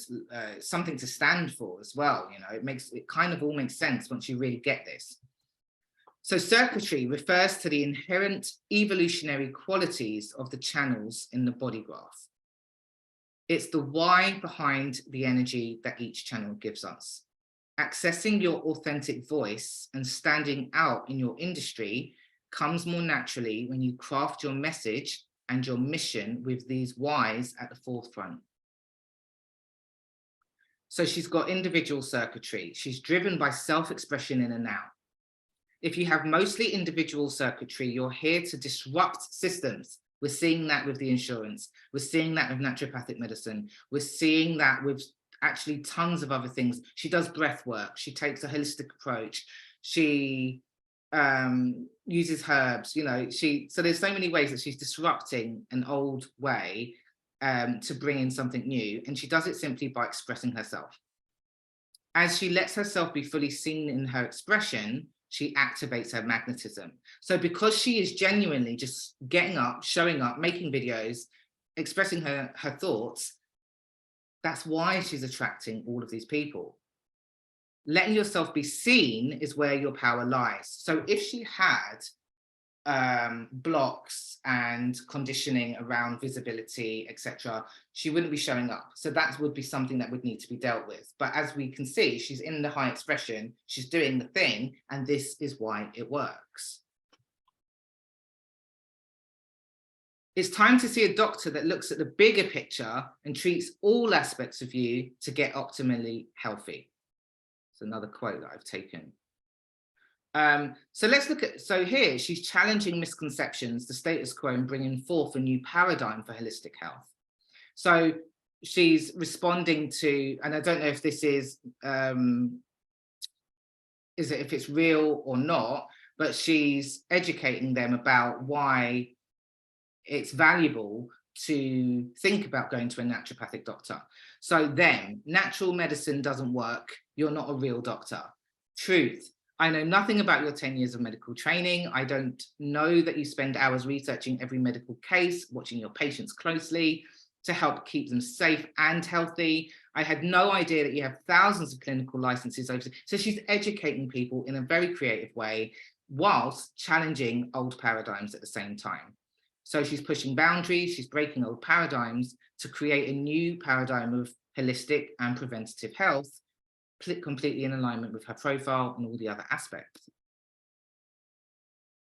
Speaker 1: something to stand for as well. You know, it kind of all makes sense once you really get this. So circuitry refers to the inherent evolutionary qualities of the channels in the body graph. It's the why behind the energy that each channel gives us. Accessing your authentic voice and standing out in your industry comes more naturally when you craft your message and your mission with these whys at the forefront. So she's got individual circuitry. She's driven by self-expression in a now. If you have mostly individual circuitry, you're here to disrupt systems. We're seeing that with the insurance. We're seeing that with naturopathic medicine. We're seeing that with actually tons of other things. She does breath work. She takes a holistic approach. She uses herbs, so there's so many ways that she's disrupting an old way to bring in something new. And she does it simply by expressing herself. As she lets herself be fully seen in her expression, she activates her magnetism. So because she is genuinely just getting up, showing up, making videos, expressing her thoughts, that's why she's attracting all of these people. Letting yourself be seen is where your power lies. So if she had blocks and conditioning around visibility, etc., she wouldn't be showing up. So that would be something that would need to be dealt with. But as we can see, she's in the high expression, she's doing the thing, and this is why it works. It's time to see a doctor that looks at the bigger picture and treats all aspects of you to get optimally healthy. It's another quote that I've taken. So let's look at, so here she's challenging misconceptions, the status quo, and bringing forth a new paradigm for holistic health. So she's responding to, and I don't know if this is if it's real or not, but she's educating them about why it's valuable to think about going to a naturopathic doctor. So then, natural medicine doesn't work. You're not a real doctor. Truth. I know nothing about your 10 years of medical training. I don't know that you spend hours researching every medical case, watching your patients closely to help keep them safe and healthy. I had no idea that you have thousands of clinical licenses. So she's educating people in a very creative way whilst challenging old paradigms at the same time. So she's pushing boundaries, she's breaking old paradigms to create a new paradigm of holistic and preventative health, completely in alignment with her profile and all the other aspects.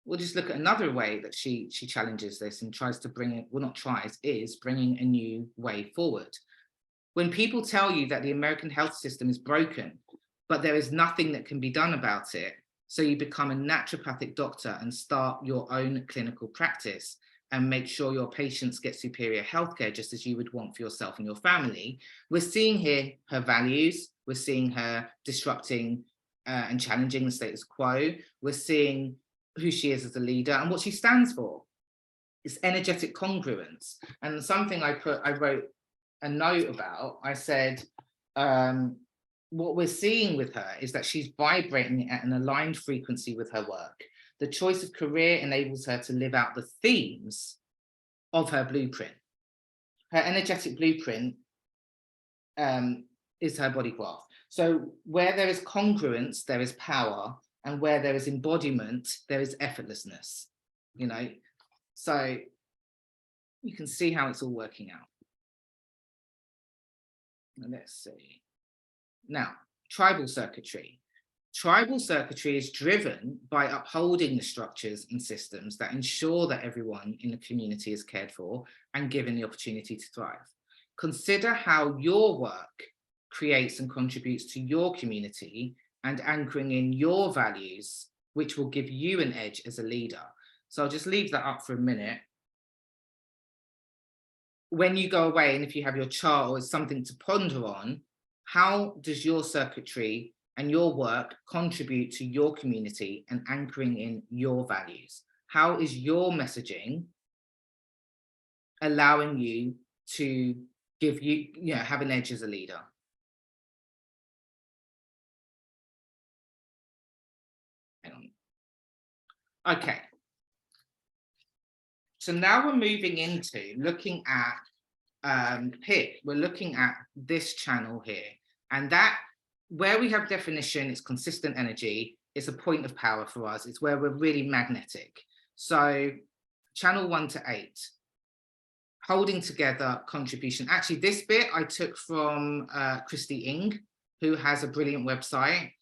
Speaker 1: We'll just look at another way that she challenges this and tries to bring it, well, not tries, is bringing a new way forward. When people tell you that the American health system is broken, but there is nothing that can be done about it, so you become a naturopathic doctor and start your own clinical practice and make sure your patients get superior healthcare just as you would want for yourself and your family. We're seeing here her values. We're seeing her disrupting and challenging the status quo. We're seeing who she is as a leader and what she stands for. It's energetic congruence. And something I wrote a note about, I said, what we're seeing with her is that she's vibrating at an aligned frequency with her work. The choice of career enables her to live out the themes of her blueprint. Her energetic blueprint is her body graph. So where there is congruence, there is power, and where there is embodiment, there is effortlessness, So you can see how it's all working out. Let's see. Now, tribal circuitry. Tribal circuitry is driven by upholding the structures and systems that ensure that everyone in the community is cared for and given the opportunity to thrive. Consider how your work creates and contributes to your community and anchoring in your values, which will give you an edge as a leader. So I'll just leave that up for a minute. When you go away, and if you have your chart or something to ponder on, how does your circuitry and your work contribute to your community and anchoring in your values? How is your messaging allowing you to give you, have an edge as a leader? Hang on. Okay. So now we're moving into looking at PIC. We're looking at this channel here, and that where we have definition, it's consistent energy. It's a point of power for us. It's where we're really magnetic. So channel 1 to 8, holding together contribution. Actually, this bit I took from Christy Ing, who has a brilliant website.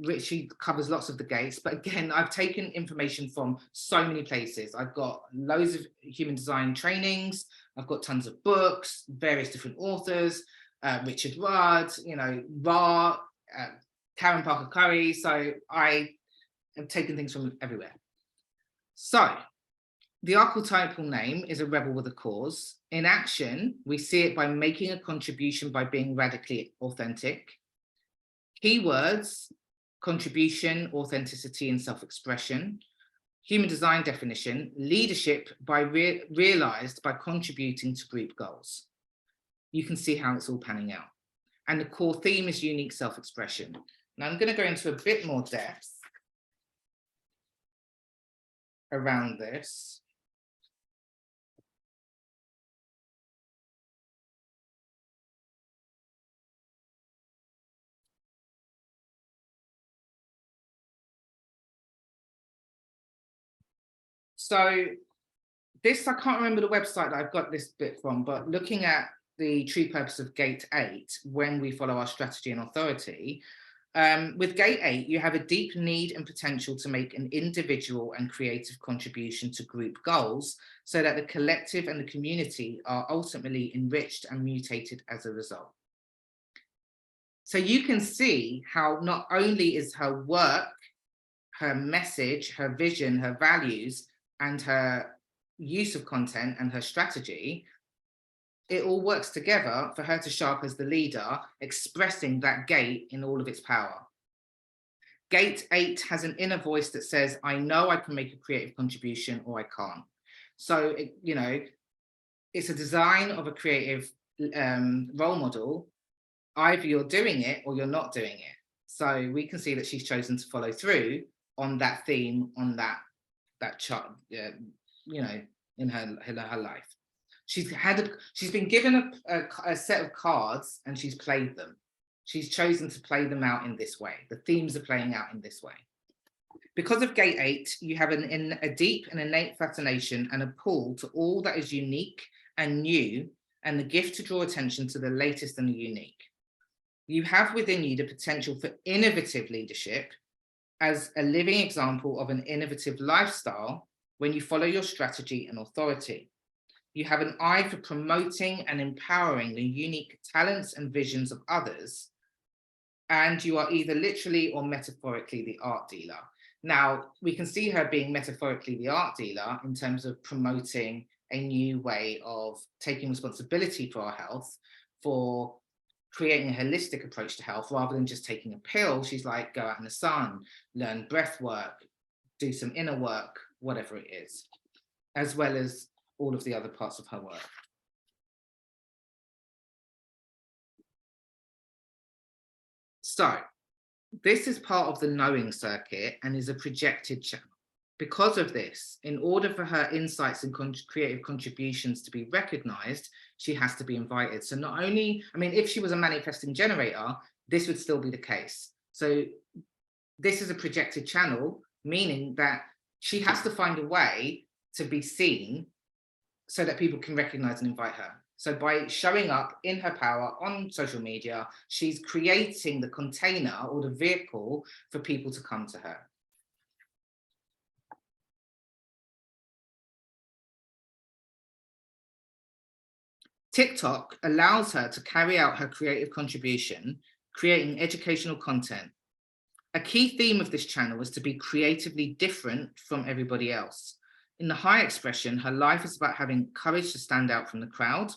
Speaker 1: which she covers lots of the gates. But again, I've taken information from so many places. I've got loads of human design trainings. I've got tons of books, various different authors, Richard Rudd, you know, Ra, Karen Parker Curry. So I have taken things from everywhere. So the archetypal name is a rebel with a cause. In action, we see it by making a contribution by being radically authentic. Keywords: contribution, authenticity, and self-expression. Human design definition: leadership by realized by contributing to group goals. You can see how it's all panning out. And the core theme is unique self-expression. Now I'm going to go into a bit more depth around this. So this, I can't remember the website that I've got this bit from, but looking at the true purpose of Gate 8, when we follow our strategy and authority, with Gate 8, you have a deep need and potential to make an individual and creative contribution to group goals so that the collective and the community are ultimately enriched and mutated as a result. So you can see how not only is her work, her message, her vision, her values, and her use of content and her strategy, it all works together for her to show up as the leader, expressing that gate in all of its power. Gate 8 has an inner voice that says, I know I can make a creative contribution or I can't. So, you know, it's a design of a creative role model. Either you're doing it or you're not doing it. So we can see that she's chosen to follow through on that theme, on that chart, you know, in her life. She's been given a set of cards and she's played them. She's chosen to play them out in this way. The themes are playing out in this way. Because of Gate 8, you have a deep and innate fascination and a pull to all that is unique and new, and the gift to draw attention to the latest and the unique. You have within you the potential for innovative leadership as a living example of an innovative lifestyle when you follow your strategy and authority. You have an eye for promoting and empowering the unique talents and visions of others, and you are either literally or metaphorically the art dealer. Now, we can see her being metaphorically the art dealer in terms of promoting a new way of taking responsibility for our health, for creating a holistic approach to health rather than just taking a pill. She's like, go out in the sun, learn breath work, do some inner work, whatever it is, as well as all of the other parts of her work. So this is part of the knowing circuit and is a projected channel. Because of this, in order for her insights and creative contributions to be recognized, she has to be invited. So not only, I mean, if she was a manifesting generator, this would still be the case. So this is a projected channel, meaning that she has to find a way to be seen so that people can recognize and invite her. So by showing up in her power on social media, she's creating the container or the vehicle for people to come to her. TikTok allows her to carry out her creative contribution, creating educational content. A key theme of this channel is to be creatively different from everybody else. In the high expression, her life is about having courage to stand out from the crowd.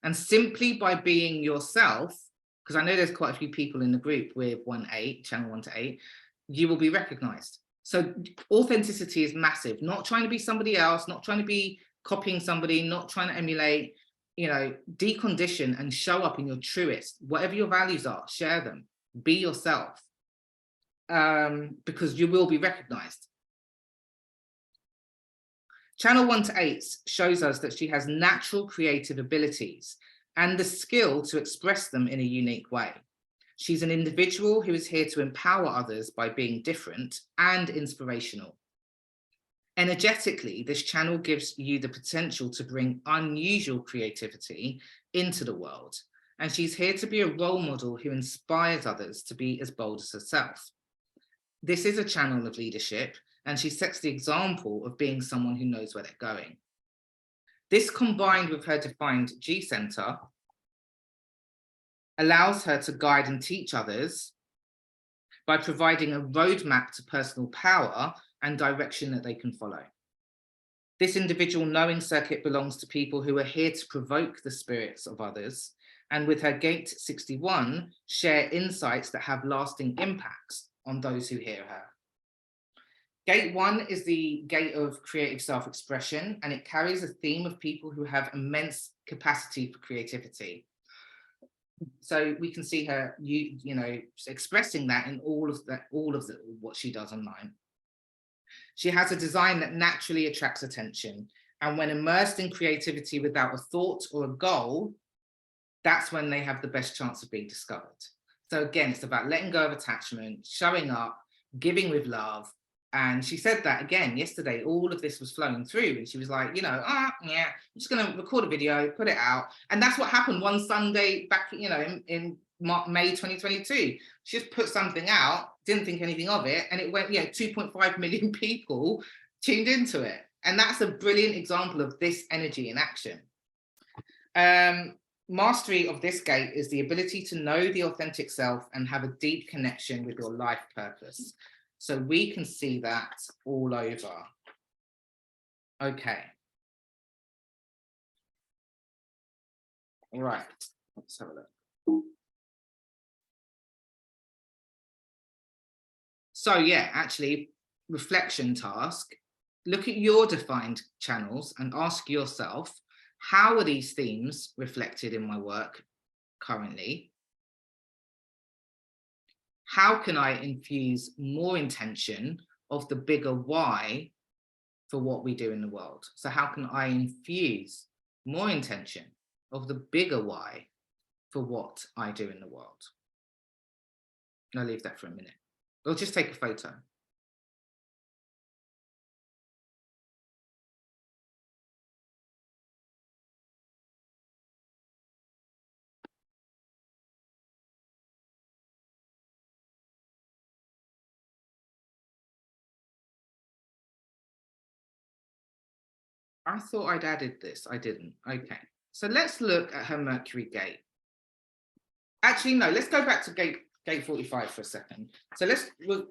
Speaker 1: And simply by being yourself, because I know there's quite a few people in the group with 1-8, channel 1 to 8, you will be recognized. So authenticity is massive, not trying to be somebody else, not trying to be copying somebody, not trying to emulate, you know, decondition and show up in your truest, whatever your values are, share them, be yourself, because you will be recognized. Channel 1 to 8 shows us that she has natural creative abilities and the skill to express them in a unique way. She's an individual who is here to empower others by being different and inspirational. Energetically, this channel gives you the potential to bring unusual creativity into the world. and she's here to be a role model who inspires others to be as bold as herself. This is a channel of leadership, and she sets the example of being someone who knows where they're going. This, combined with her defined G center, allows her to guide and teach others by providing a roadmap to personal power and direction that they can follow. This individual knowing circuit belongs to people who are here to provoke the spirits of others, and with her gate 61, share insights that have lasting impacts on those who hear her. Gate 1 is the gate of creative self-expression, and it carries a theme of people who have immense capacity for creativity. So we can see her, you know, expressing that in all of what she does online. She has a design that naturally attracts attention, and when immersed in creativity without a thought or a goal, that's when they have the best chance of being discovered. So again, it's about letting go of attachment, showing up, giving with love. And she said that again yesterday, all of this was flowing through, and she was like, you know, yeah, I'm just going to record a video, put it out. And that's what happened one Sunday back, you know, in May 2022. She just put something out, didn't think anything of it, and it went, 2.5 million people tuned into it. And that's a brilliant example of this energy in action. Mastery of this gate is the ability to know the authentic self and have a deep connection with your life purpose. So we can see that all over. Okay. All right, let's have a look. So yeah, actually, reflection task. Look at your defined channels and ask yourself, how are these themes reflected in my work currently? How can I infuse more intention of the bigger why for what we do in the world? So how can I infuse more intention of the bigger why for what I do in the world? I'll leave that for a minute. Or just take a photo. I thought I'd added this, I didn't. Okay, so let's look at her Mercury gate. Actually, no, let's go back to gate 45 for a second. So let's look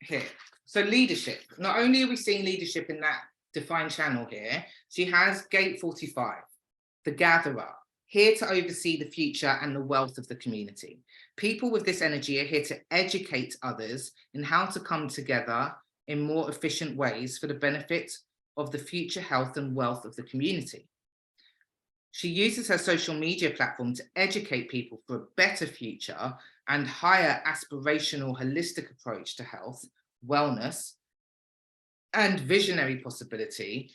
Speaker 1: here. So leadership, not only are we seeing leadership in that defined channel here, she has gate 45, the gatherer, here to oversee the future and the wealth of the community. People with this energy are here to educate others in how to come together in more efficient ways for the benefit of the future health and wealth of the community. She uses her social media platform to educate people for a better future and higher aspirational holistic approach to health, wellness, and visionary possibility,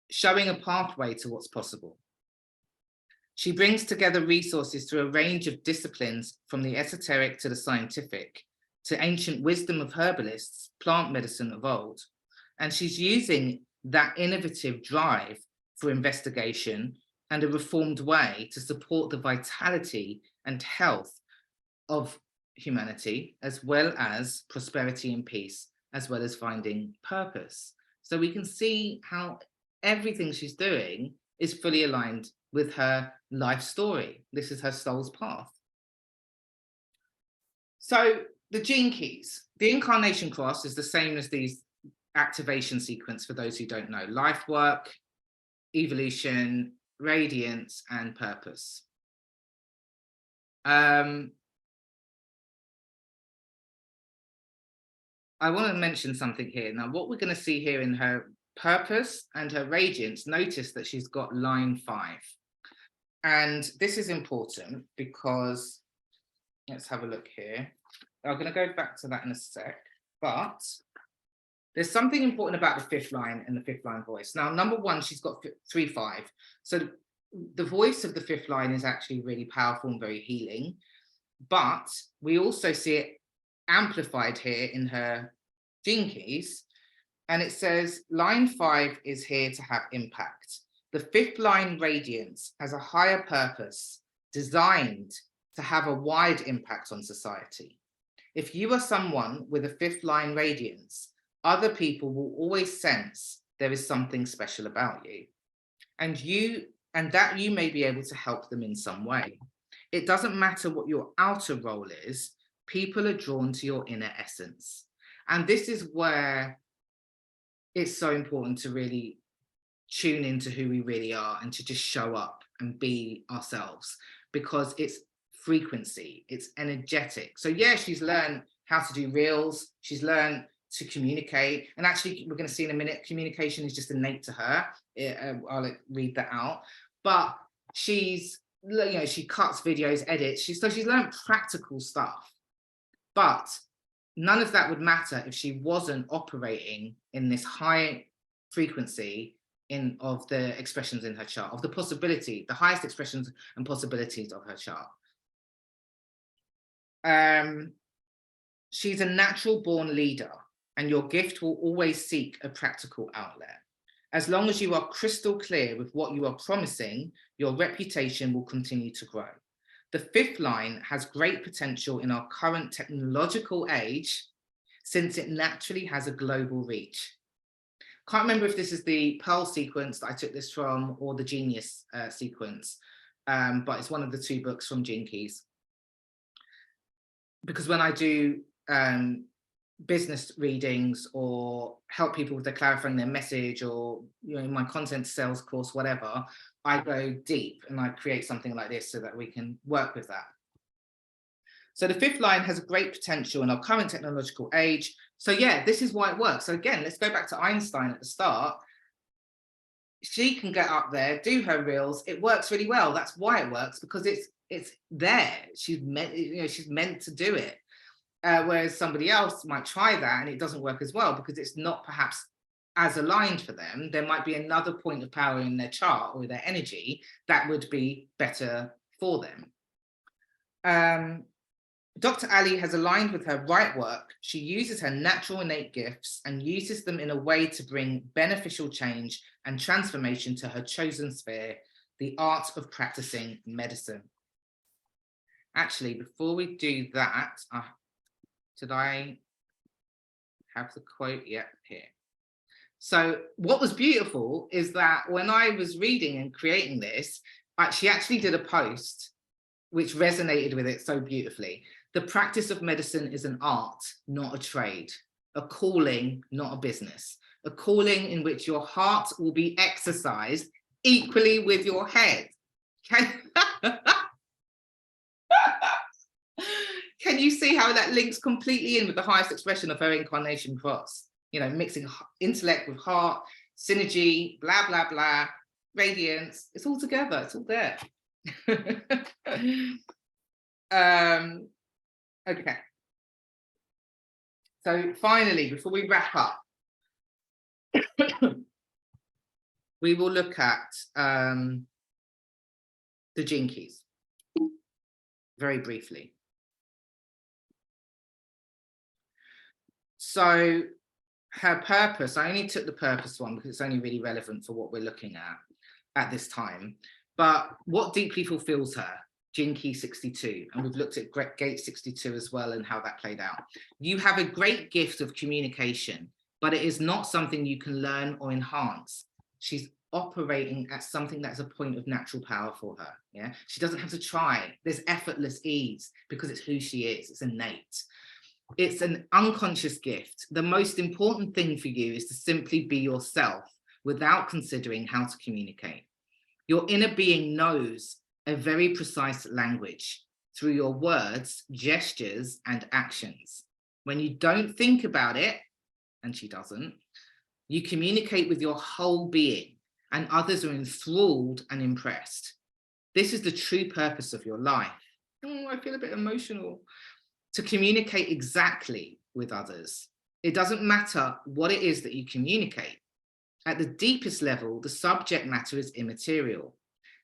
Speaker 1: showing a pathway to what's possible. She brings together resources through a range of disciplines, from the esoteric to the scientific, to ancient wisdom of herbalists, plant medicine of old. And she's using that innovative drive for investigation and a reformed way to support the vitality and health of humanity, as well as prosperity and peace, as well as finding purpose. So we can see how everything she's doing is fully aligned with her life story. This is her soul's path. So the gene keys, the incarnation cross is the same as these activation sequence for those who don't know: life work, evolution, radiance, and purpose. I want to mention something here. Now, what we're going to see here in her purpose and her radiance, notice that she's got line 5. And this is important because, let's have a look here. I'm going to go back to that in a sec, but there's something important about the 5th line and the 5th line voice. Now, number 1, she's got 3-5. So the voice of the 5th line is actually really powerful and very healing, but we also see it amplified here in her gene keys. And it says line 5 is here to have impact. The fifth line radiance has a higher purpose designed to have a wide impact on society. If you are someone with a fifth line radiance, other people will always sense there is something special about you, and that you may be able to help them in some way. It doesn't matter what your outer role is, people are drawn to your inner essence. And this is where it's so important to really tune into who we really are and to just show up and be ourselves, because it's frequency, it's energetic. So yeah, she's learned how to do reels, she's learned to communicate, and actually we're going to see in a minute, communication is just innate to her. I'll read that out. But she's, you know, she cuts videos, edits, she's learned practical stuff. But none of that would matter if she wasn't operating in this high frequency of the expressions in her chart, of the possibility, the highest expressions and possibilities of her chart. She's a natural born leader, and your gift will always seek a practical outlet. As long as you are crystal clear with what you are promising, your reputation will continue to grow. The fifth line has great potential in our current technological age, since it naturally has a global reach. Can't remember if this is the Pearl sequence that I took this from, or the Genius sequence, but it's one of the two books from Gene Keys. Because when I do business readings or help people with clarifying their message, or my content sales course, whatever, I go deep and I create something like this so that we can work with that. So the fifth line has a great potential in our current technological age. So yeah, this is why it works. So again, let's go back to Einstein at the start. She can get up there, do her reels. It works really well. That's why it works, because it's there. She's meant to do it. Whereas somebody else might try that and it doesn't work as well, because it's not perhaps as aligned for them. There might be another point of power in their chart or their energy that would be better for them. Dr. Allie has aligned with her right work. She uses her natural innate gifts and uses them in a way to bring beneficial change and transformation to her chosen sphere, the art of practicing medicine. Actually, before we do that, did I have the quote? Yep, here. So what was beautiful is that when I was reading and creating this, she actually did a post which resonated with it so beautifully. The practice of medicine is an art, not a trade, a calling, not a business, a calling in which your heart will be exercised equally with your head. Can you see how that links completely in with the highest expression of her incarnation cross? Mixing intellect with heart, synergy, blah, blah, blah, radiance. It's all together. It's all there. Okay. So finally, before we wrap up, we will look at the Gene Keys very briefly. So her purpose, I only took the purpose one because it's only really relevant for what we're looking at this time. But what deeply fulfills her? Gene Key 62, and we've looked at Gate 62 as well and how that played out. You have a great gift of communication, but it is not something you can learn or enhance. She's operating at something that's a point of natural power for her. Yeah, she doesn't have to try. There's effortless ease because it's who she is. It's innate. It's an unconscious gift. The most important thing for you is to simply be yourself without considering how to communicate. Your inner being knows a very precise language through your words, gestures, and actions. When you don't think about it, and she doesn't, you communicate with your whole being, and others are enthralled and impressed. This is the true purpose of your life. Oh, I feel a bit emotional. To communicate exactly with others. It doesn't matter what it is that you communicate. At the deepest level, the subject matter is immaterial.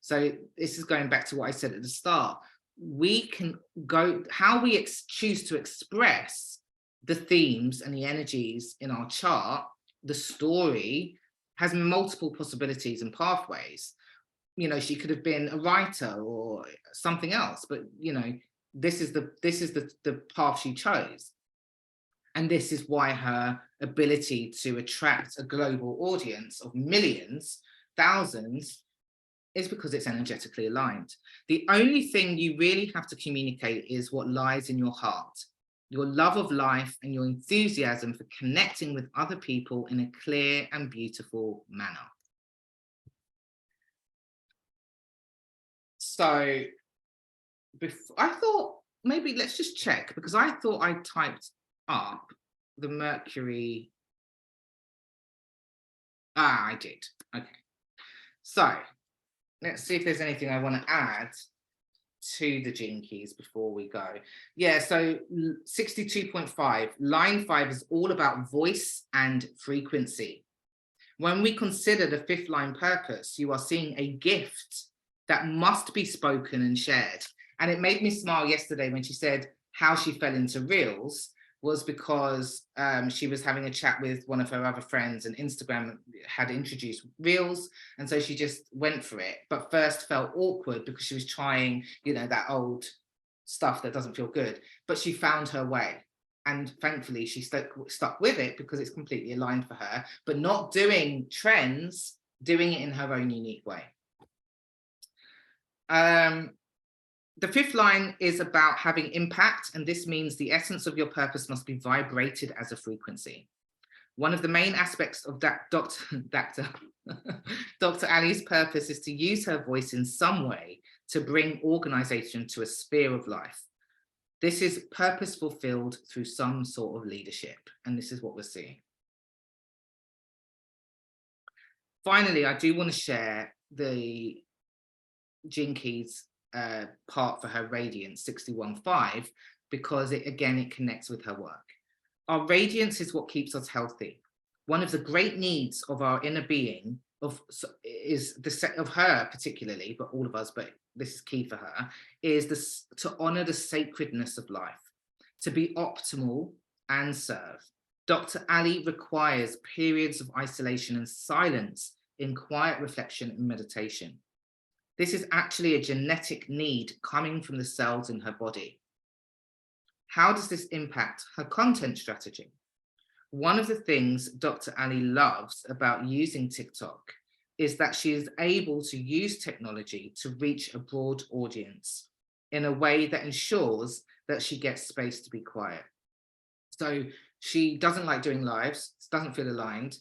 Speaker 1: So this is going back to what I said at the start. We can go, how we choose to express the themes and the energies in our chart, the story, has multiple possibilities and pathways. You know, she could have been a writer or something else, but you know, this is the path she chose. And this is why her ability to attract a global audience of millions, thousands, is because it's energetically aligned. The only thing you really have to communicate is what lies in your heart, your love of life and your enthusiasm for connecting with other people in a clear and beautiful manner. So before, I thought maybe let's just check, because I thought I typed up the Mercury. I did. Okay. So let's see if there's anything I want to add to the gene keys before we go. Yeah, so 62.5, line 5 is all about voice and frequency. When we consider the 5th line purpose, you are seeing a gift that must be spoken and shared. And it made me smile yesterday when she said how she fell into Reels was because she was having a chat with one of her other friends, and Instagram had introduced Reels, and so she just went for it, but first felt awkward because she was trying, you know, that old stuff that doesn't feel good, but she found her way, and thankfully she stuck with it because it's completely aligned for her, but not doing trends, doing it in her own unique way. The 5th line is about having impact, and this means the essence of your purpose must be vibrated as a frequency. One of the main aspects of Dr. Allie's purpose is to use her voice in some way to bring organization to a sphere of life. This is purpose fulfilled through some sort of leadership, and this is what we're seeing. Finally, I do want to share the Gene Keys part for her radiance 61.5, because it connects with her work. Our radiance is what keeps us healthy. One of the great needs of our inner being is the set of her particularly, but all of us, but this is key for her, is this, to honor the sacredness of life, to be optimal and serve. Dr. Allie requires periods of isolation and silence in quiet reflection and meditation. This is actually a genetic need coming from the cells in her body. How does this impact her content strategy? One of the things Dr. Allie loves about using TikTok is that she is able to use technology to reach a broad audience in a way that ensures that she gets space to be quiet. So she doesn't like doing lives, doesn't feel aligned.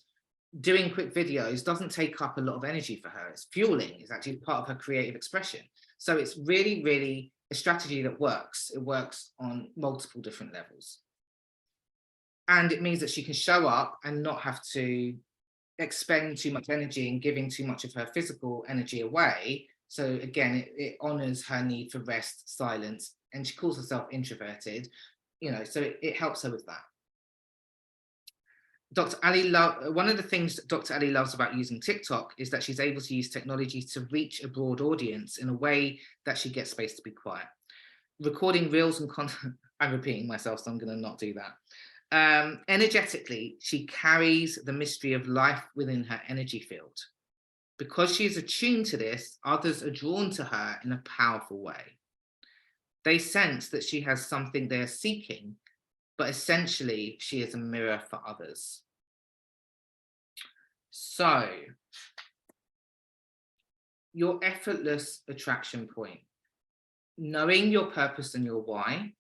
Speaker 1: Doing quick videos doesn't take up a lot of energy for her. It's fueling, it's actually part of her creative expression. So it's really, really a strategy that works. It works on multiple different levels. And it means that she can show up and not have to expend too much energy and giving too much of her physical energy away. So again, it honors her need for rest, silence, and she calls herself introverted, you know, so it helps her with that. Dr. Allie, one of the things Dr. Allie loves about using TikTok is that she's able to use technology to reach a broad audience in a way that she gets space to be quiet. Recording reels and content, I'm repeating myself, so I'm going to not do that. Energetically, she carries the mystery of life within her energy field. Because she is attuned to this, others are drawn to her in a powerful way. They sense that she has something they're seeking, but essentially she is a mirror for others. So, your effortless attraction point, knowing your purpose and your why,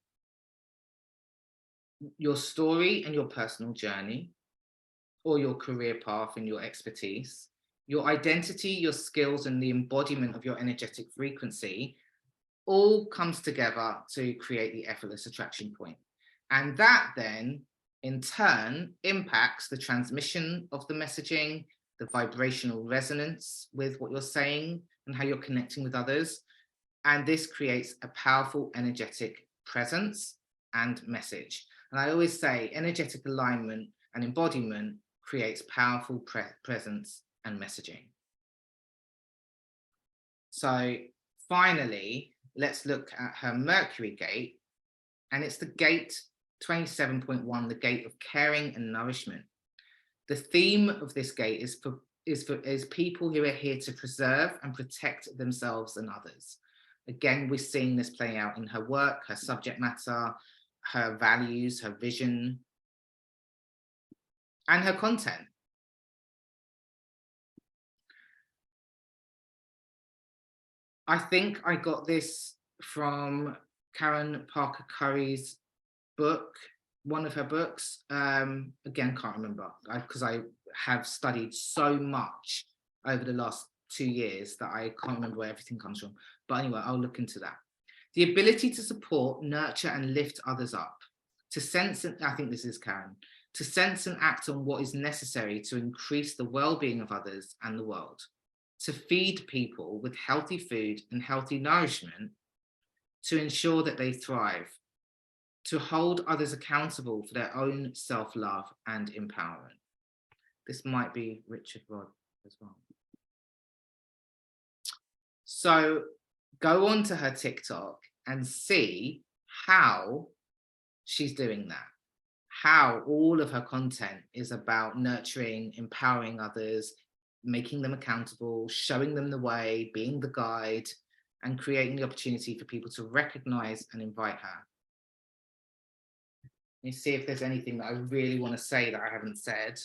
Speaker 1: your story and your personal journey, or your career path and your expertise, your identity, your skills, and the embodiment of your energetic frequency all comes together to create the effortless attraction point. And that then, in turn, impacts the transmission of the messaging, the vibrational resonance with what you're saying and how you're connecting with others. And this creates a powerful energetic presence and message. And I always say energetic alignment and embodiment creates powerful presence and messaging. So finally, let's look at her Mercury gate. And it's the gate 27.1, the gate of caring and nourishment. The theme of this gate is people who are here to preserve and protect themselves and others. Again, we're seeing this playing out in her work, her subject matter, her values, her vision, and her content. I think I got this from Karen Parker Curry's book, one of her books. Again, can't remember because I have studied so much over the last 2 years that I can't remember where everything comes from. But anyway, I'll look into that. The ability to support, nurture, and lift others up, to sense, and I think this is Karen, to sense and act on what is necessary to increase the well-being of others and the world, to feed people with healthy food and healthy nourishment, to ensure that they thrive, to hold others accountable for their own self-love and empowerment. This might be Richard Rod as well. So go on to her TikTok and see how she's doing that, how all of her content is about nurturing, empowering others, making them accountable, showing them the way, being the guide, and creating the opportunity for people to recognize and invite her. Let me see if there's anything that I really want to say that I haven't said.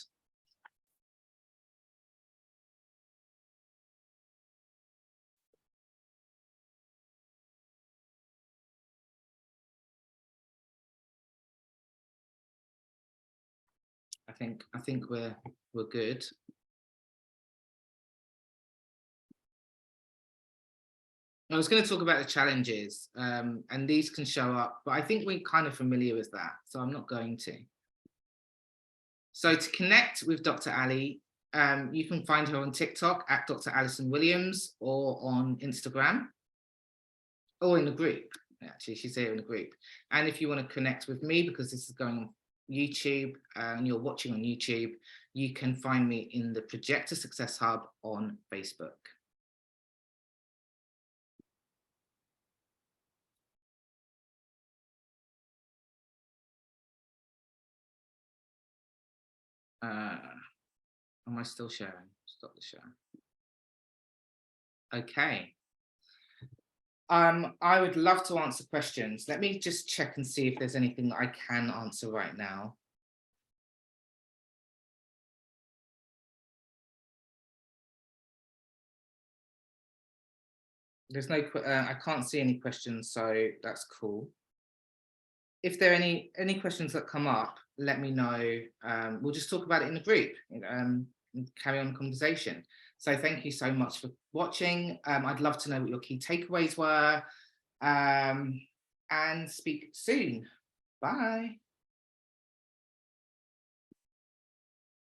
Speaker 1: I think we're good. I was going to talk about the challenges, and these can show up, but I think we're kind of familiar with that, so I'm not going to. So to connect with Dr. Allie, you can find her on TikTok at Dr. Alison Williams, or on Instagram, or in the group. Actually, she's here in the group. And if you want to connect with me, because this is going on YouTube and you're watching on YouTube, you can find me in the Projector Success Hub on Facebook. Am I still sharing? Stop the share. Okay. I would love to answer questions. Let me just check and see if there's anything that I can answer right now. There's no, I can't see any questions, so that's cool. If there are any questions that come up, let me know. We'll just talk about it in the group, and carry on the conversation. So thank you so much for watching. I'd love to know what your key takeaways were, and speak soon. Bye.